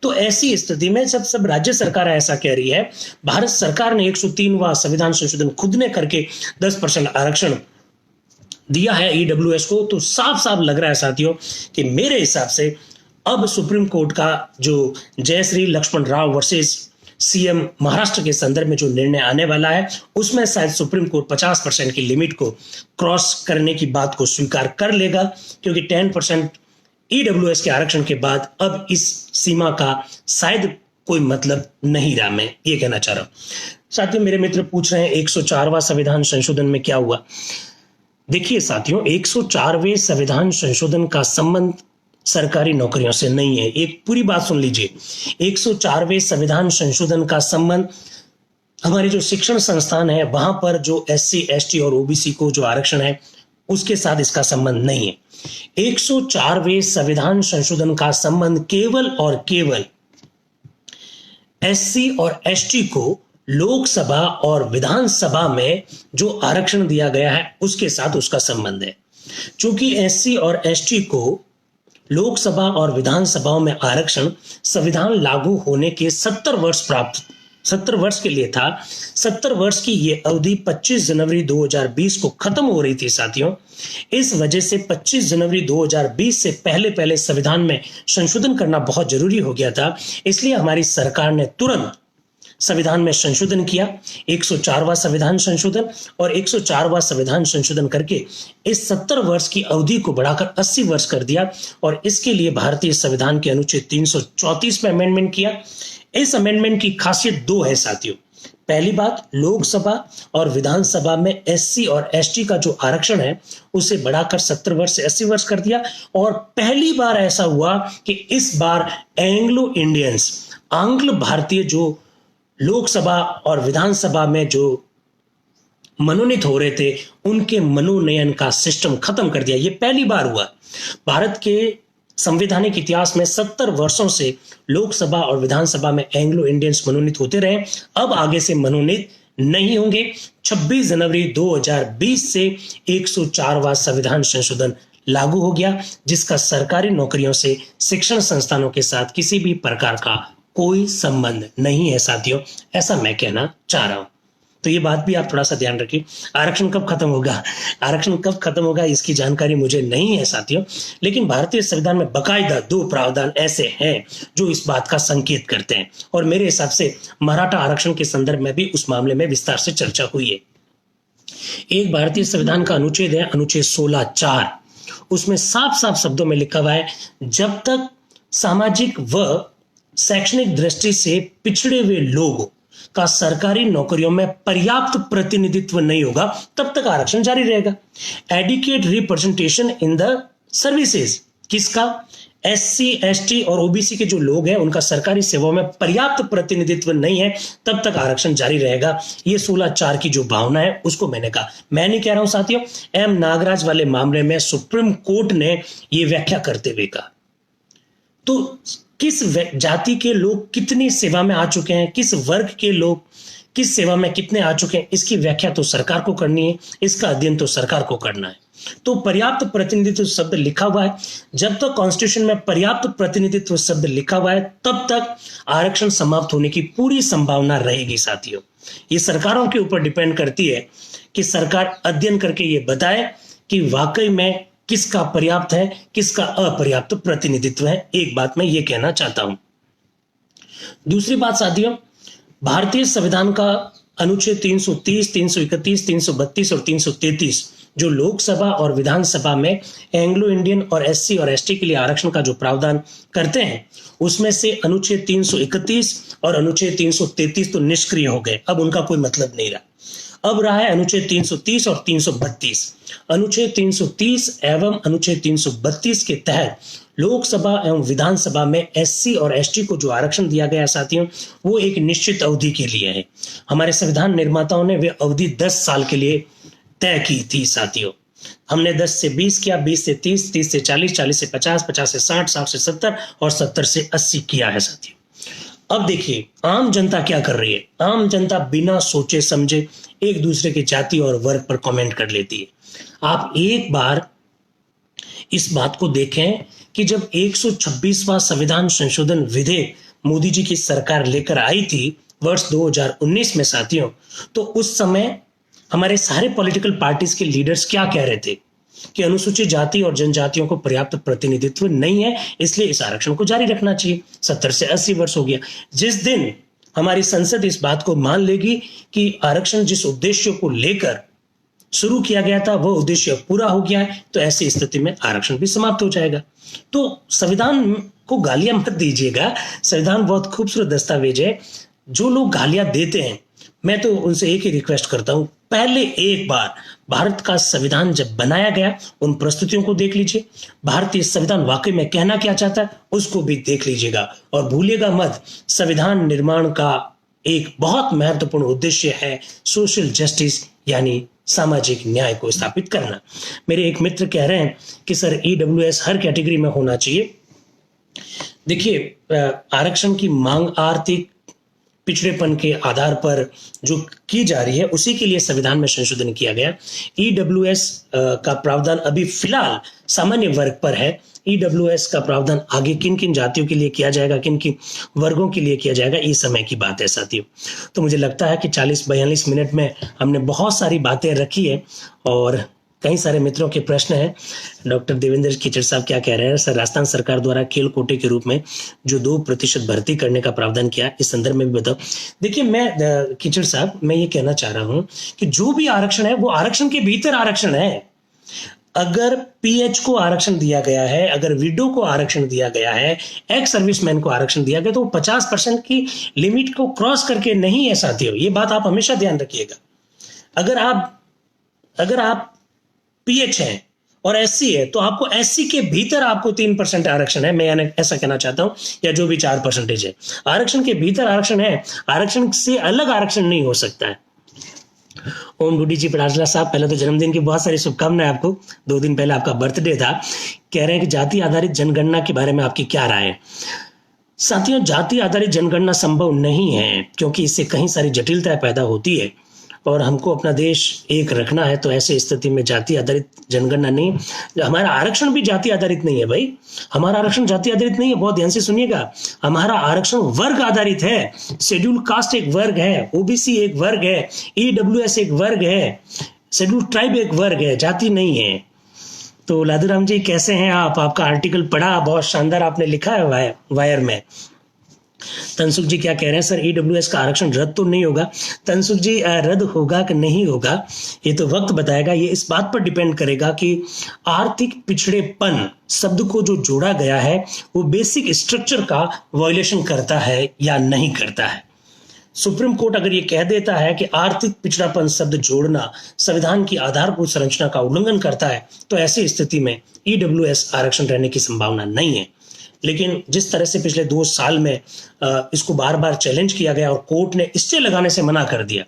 तो ऐसी स्थिति में सब राज्य सरकार ऐसा कह रही है, भारत सरकार ने 103वां संविधान संशोधन खुद ने करके 10% आरक्षण दिया है ईडब्ल्यूएस को, तो साफ साफ लग रहा है साथियों कि मेरे हिसाब से अब सुप्रीम कोर्ट का जो जयश्री लक्ष्मण राव वर्सेस सीएम महाराष्ट्र के संदर्भ में जो निर्णय आने वाला है उसमें शायद सुप्रीम कोर्ट 50% की लिमिट को क्रॉस करने की बात को स्वीकार कर लेगा, क्योंकि 10% ईडब्ल्यूएस के आरक्षण के बाद अब इस सीमा का शायद कोई मतलब नहीं रहा। मैं ये कहना चाह रहा हूं। साथियों, मेरे मित्र पूछ रहे हैं 104वां संविधान संशोधन में क्या हुआ। देखिए साथियों, 104वें संविधान संशोधन का संबंध सरकारी नौकरियों से नहीं है। एक पूरी बात सुन लीजिए। 104वें संविधान संशोधन का संबंध हमारे जो शिक्षण संस्थान है वहां पर जो SC ST और OBC को जो आरक्षण है उसके साथ इसका संबंध नहीं है। 104वें संविधान संशोधन का संबंध केवल और केवल SC और ST को लोकसभा और विधानसभा में जो आरक्षण दिया गया है उसके साथ उसका संबंध है। चूंकि SC और ST को लोकसभा और विधानसभाओं में आरक्षण संविधान लागू होने के 70 वर्ष के लिए था। 70 वर्ष की ये अवधि 25 जनवरी 2020 को खत्म हो रही थी साथियों। इस वजह से 25 जनवरी 2020 से पहले संविधान में संशोधन करना बहुत जरूरी हो गया था। इसलिए हमारी सरकार ने तुरंत संविधान में संशोधन किया, 104वां संविधान संशोधन, और 104वां संविधान संशोधन करके इस 70 वर्ष की अवधि को बढ़ाकर 80 वर्ष कर दिया। और इसके लिए भारतीय संविधान के अनुच्छेद 334 में अमेंडमेंट किया। इस अमेंडमेंट की खासियत दो है साथियों। पहली बात, लोकसभा और विधानसभा में SC और ST का जो आरक्षण है उसे बढ़ाकर 70 वर्ष से 80 वर्ष कर दिया। और पहली बार ऐसा हुआ कि इस बार एंग्लो इंडियंस, आंग्ल भारतीय जो लोकसभा और विधानसभा में जो मनोनीत हो रहे थे उनके मनोनयन का सिस्टम खत्म कर दिया। यह पहली बार हुआ। भारत के संवैधानिक इतिहास में 70 वर्षों से लोकसभा और विधानसभा में एंग्लो इंडियंस मनोनीत होते रहे, अब आगे से मनोनीत नहीं होंगे। 26 जनवरी 2020 से 104वां संविधान संशोधन लागू हो गया, जिसका सरकारी नौकरियों से शिक्षण संस्थानों के साथ किसी भी प्रकार का कोई संबंध नहीं है साथियों। ऐसा मैं कहना चाह रहा हूं। तो ये बात भी आप थोड़ा सा ध्यान रखिए। आरक्षण कब खत्म होगा, आरक्षण कब खत्म होगा इसकी जानकारी मुझे नहीं है साथियों, लेकिन भारतीय संविधान में बकायदा 2 प्रावधान ऐसे हैं जो इस बात का संकेत करते हैं। और मेरे हिसाब से मराठा आरक्षण के संदर्भ में भी उस मामले में विस्तार से चर्चा हुई है। एक भारतीय संविधान का अनुच्छेद है, अनुच्छेद 16(4). उसमें साफ साफ शब्दों में लिखा हुआ है, जब तक सामाजिक व शैक्षणिक दृष्टि से पिछड़े हुए लोग का सरकारी नौकरियों में पर्याप्त प्रतिनिधित्व नहीं होगा तब तक आरक्षण जारी रहेगा। Adequate representation in the services, किसका? SC ST और OBC के जो लोग हैं उनका सरकारी सेवाओं में पर्याप्त प्रतिनिधित्व नहीं है तब तक आरक्षण जारी रहेगा। ये 16(4) की जो भावना है उसको मैंने कहा। मैं नहीं कह रहा हूं साथियों, M नागराज वाले मामले में सुप्रीम कोर्ट ने ये व्याख्या करते हुए कहा। तो किस जाति के लोग कितनी सेवा में आ चुके हैं, किस वर्ग के लोग किस सेवा में कितने आ चुके हैं, इसकी व्याख्या तो सरकार को करनी है, इसका अध्ययन तो सरकार को करना है। तो पर्याप्त प्रतिनिधित्व शब्द लिखा हुआ है, जब तक कॉन्स्टिट्यूशन में पर्याप्त प्रतिनिधित्व शब्द लिखा हुआ है तब तक आरक्षण समाप्त होने की पूरी संभावना रहेगी साथियों। ये सरकारों के ऊपर डिपेंड करती है कि सरकार अध्ययन करके ये बताए कि वाकई में किसका पर्याप्त है, किसका अपर्याप्त प्रतिनिधित्व है। एक बात मैं ये कहना चाहता हूं। दूसरी बात साथियों, भारतीय संविधान का अनुच्छेद 330, 331, 332 और 333 जो लोकसभा और विधानसभा में एंग्लो इंडियन और SC और ST के लिए आरक्षण का जो प्रावधान करते हैं उसमें से अनुच्छेद 331 और अनुच्छेद 333 तो निष्क्रिय हो गए, अब उनका कोई मतलब नहीं रहा। अब रहा है अनुच्छेद 330 और 332। अनुच्छेद 330 एवं अनुच्छेद 332 के तहत लोकसभा एवं विधानसभा में SC और ST को जो आरक्षण दिया गया साथियों वो एक निश्चित अवधि के लिए है। हमारे संविधान निर्माताओं ने वे अवधि 10 साल के लिए तय की थी साथियों। हमने 10 से 20 किया, 20 से 30, 30 से 40, 40 से 50, 50 से 60, 60 से 70 और 70 से 80 किया है साथियों। अब देखिए आम जनता क्या कर रही है। आम जनता बिना सोचे समझे एक दूसरे के जाति और वर्ग पर कमेंट कर लेती है। आप एक बार इस बात को देखें कि जब 126वां संविधान संशोधन विधेयक मोदी जी की सरकार लेकर आई थी वर्ष 2019 में साथियों, तो उस समय हमारे सारे पॉलिटिकल पार्टीज के लीडर्स क्या कह रहे थे कि अनुसूचित जाति और जनजातियों को पर्याप्त प्रतिनिधित्व नहीं है, इसलिए इस आरक्षण को जारी रखना चाहिए। 70 से 80 वर्ष हो गया। जिस दिन हमारी संसद इस बात को मान लेगी कि आरक्षण जिस उद्देश्य को लेकर शुरू किया गया था वह उद्देश्य पूरा हो गया है, तो ऐसी स्थिति में आरक्षण भी समाप्त हो जाएगा। तो संविधान को गालियां मत दीजिएगा, संविधान बहुत खूबसूरत दस्तावेज है। जो लोग गालियां देते हैं मैं तो उनसे एक ही रिक्वेस्ट करता हूं, पहले एक बार भारत का संविधान जब बनाया गया उन प्रस्तुतियों को देख लीजिए, भारतीय संविधान वाकई में कहना क्या चाहता है उसको भी देख लीजिएगा, और भूलिएगा मत, संविधान निर्माण का एक बहुत महत्वपूर्ण उद्देश्य है सोशल जस्टिस, यानी सामाजिक न्याय को स्थापित करना। मेरे एक मित्र कह रहे हैं कि सर ईडब्ल्यूएस हर कैटेगरी में होना चाहिए। देखिए, आरक्षण की मांग आर्थिक पिछड़ेपन के आधार पर जो की जा रही है उसी के लिए संविधान में संशोधन किया गया। ईडब्ल्यूएस का प्रावधान अभी फिलहाल सामान्य वर्ग पर है। ईडब्ल्यूएस का प्रावधान आगे किन किन जातियों के लिए किया जाएगा, किन किन वर्गों के लिए किया जाएगा, ये समय की बात है साथियों। तो मुझे लगता है कि 40-42 मिनट में हमने बहुत सारी बातें रखी है और कई सारे मित्रों के प्रश्न हैं। डॉक्टर देवेंद्र कीचड़ साहब क्या कह रहे हैं, सर राजस्थान सरकार द्वारा खेल कोटे के रूप में जो 2% भर्ती करने का प्रावधान किया, इस संदर्भ में भी बताओ। देखिए, मैं कीचड़ साहब मैं ये कहना चाह रहा हूं कि जो भी आरक्षण है वो आरक्षण के भीतर आरक्षण है। अगर पीएच को आरक्षण दिया गया है, अगर विडो को आरक्षण दिया गया है, एक्स सर्विसमैन को आरक्षण दिया गया, तो 50% की लिमिट को क्रॉस करके नहीं है साथियों। ये बात आप हमेशा ध्यान रखिएगा। अगर आप पीएच है और एससी है तो आपको एससी के भीतर आपको 3% आरक्षण है, मैं ऐसा कहना चाहता हूं, या जो भी 4% है, आरक्षण के भीतर आरक्षण है, आरक्षण से अलग आरक्षण नहीं हो सकता है। ओम गुडी जी पटाजला साहब, पहले तो जन्मदिन की बहुत सारी शुभकामनाएं आपको। 2 दिन पहले आपका बर्थडे था। कह रहे हैं कि जाति आधारित जनगणना के बारे में आपकी क्या राय है। साथियों, जाति आधारित जनगणना संभव नहीं है क्योंकि इससे कहीं सारी जटिलताएं पैदा होती है और हमको अपना देश एक रखना है। तो ऐसे स्थिति में जाति आधारित जनगणना नहीं, हमारा आरक्षण भी जाति आधारित नहीं है भाई, हमारा आरक्षण जाति आधारित नहीं है। बहुत ध्यान से सुनिएगा, हमारा आरक्षण वर्ग आधारित है। शेड्यूल कास्ट एक वर्ग है, ओबीसी एक वर्ग है, ईडब्ल्यूएस एक वर्ग है, शेड्यूल ट्राइब एक वर्ग है, जाति नहीं है। तो लादूराम जी कैसे हैं आप? आपका आर्टिकल पढ़ा, बहुत शानदार आपने लिखा है वायर में। तनसुख जी क्या कह रहे हैं, सर ईडब्ल्यूएस का आरक्षण रद्द तो नहीं होगा। तनसुख जी, रद्द होगा कि नहीं होगा ये तो वक्त बताएगा। ये इस बात पर डिपेंड करेगा कि आर्थिक पिछड़ेपन शब्द को जो जोड़ा गया है वो बेसिक स्ट्रक्चर का वायलेशन करता है या नहीं करता है। सुप्रीम कोर्ट अगर ये कह देता है कि आर्थिक पिछड़ापन शब्द जोड़ना संविधान की आधारभूत संरचना का उल्लंघन करता है, तो ऐसी स्थिति में ईडब्ल्यूएस आरक्षण रहने की संभावना नहीं है। लेकिन जिस तरह से पिछले 2 साल में इसको बार बार चैलेंज किया गया और कोर्ट ने स्टे लगाने से मना कर दिया,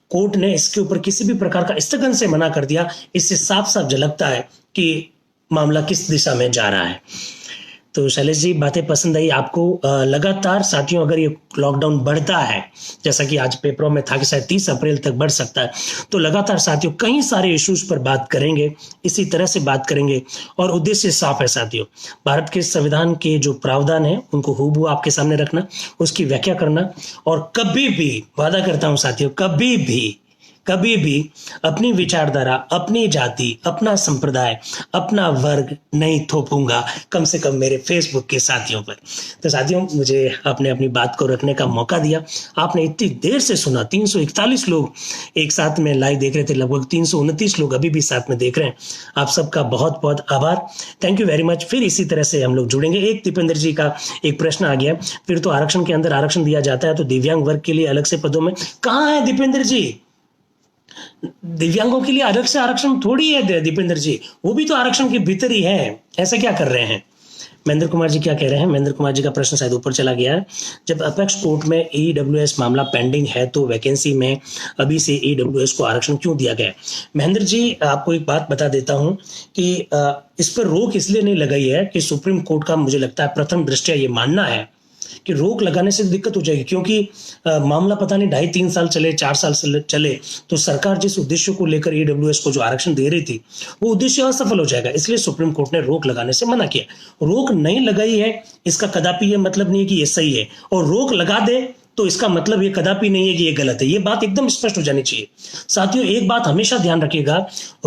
कोर्ट ने इसके ऊपर किसी भी प्रकार का स्थगन से मना कर दिया, इससे साफ साफ झलकता है कि मामला किस दिशा में जा रहा है। तो शैलेश जी, बातें पसंद आई आपको। लगातार साथियों, अगर ये लॉकडाउन बढ़ता है, जैसा कि आज पेपरों में था कि शायद 30 अप्रैल तक बढ़ सकता है, तो लगातार साथियों कई सारे इश्यूज पर बात करेंगे, इसी तरह से बात करेंगे। और उद्देश्य साफ है साथियों, भारत के संविधान के जो प्रावधान है उनको हूबहू आपके सामने रखना, उसकी व्याख्या करना, और कभी भी, वादा करता हूं साथियों, कभी भी अपनी विचारधारा, अपनी जाति, अपना संप्रदाय, अपना वर्ग नहीं थोपूंगा, कम से कम मेरे फेसबुक के साथियों पर। तो साथियों, मुझे आपने अपनी बात को रखने का मौका दिया, आपने इतनी देर से सुना। 341 लोग एक साथ में लाइव देख रहे थे, लगभग 329 लोग अभी भी साथ में देख रहे हैं। आप सबका बहुत बहुत आभार, थैंक यू वेरी मच। फिर इसी तरह से हम लोग जुड़ेंगे। एक दीपेंद्र जी का एक प्रश्न आ गया, फिर तो आरक्षण के अंदर आरक्षण दिया जाता है तो दिव्यांग वर्ग के लिए अलग से पदों में कहाँ है दीपेंद्र जी? दिव्यांगों के लिए अलग से आरक्षण थोड़ी है दीपेंद्र जी, वो भी तो आरक्षण के भीतर ही है। ऐसा क्या कर रहे हैं? महेंद्र कुमार जी क्या कह रहे हैं? महेंद्र कुमार जी का प्रश्न शायद ऊपर चला गया है। जब अपेक्स कोर्ट में ईडब्ल्यूएस मामला पेंडिंग है तो वैकेंसी में अभी से ईडब्ल्यूएस को आरक्षण क्यों दिया गया? महेंद्र जी, आपको एक बात बता देता हूं कि इस पर रोक इसलिए नहीं लगाई है कि सुप्रीम कोर्ट का, मुझे लगता है प्रथम दृष्टया ये मानना है कि रोक लगाने से दिक्कत हो जाएगी, क्योंकि मामला पता नहीं 2.5-3 साल चले, 4 साल चले, तो सरकार जिस उद्देश्य को लेकर ईडब्ल्यूएस को जो आरक्षण दे रही थी वो उद्देश्य असफल हो जाएगा। इसलिए सुप्रीम कोर्ट ने रोक लगाने से मना किया। रोक नहीं लगाई है इसका कदापि ये मतलब नहीं है कि ये सही है, और रोक लगा दे तो इसका मतलब ये कदापि नहीं है कि ये गलत है। ये बात एकदम स्पष्ट हो जानी चाहिए साथियों। एक बात हमेशा ध्यान रखिएगा,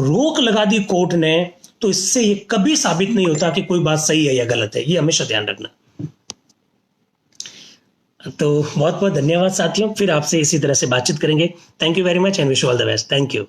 रोक लगा दी कोर्ट ने तो इससे ये कभी साबित नहीं होता कि कोई बात सही है या गलत है, ये हमेशा ध्यान रखना। तो बहुत बहुत धन्यवाद साथियों, फिर आपसे इसी तरह से बातचीत करेंगे। Thank you very much and wish you all the best. Thank you.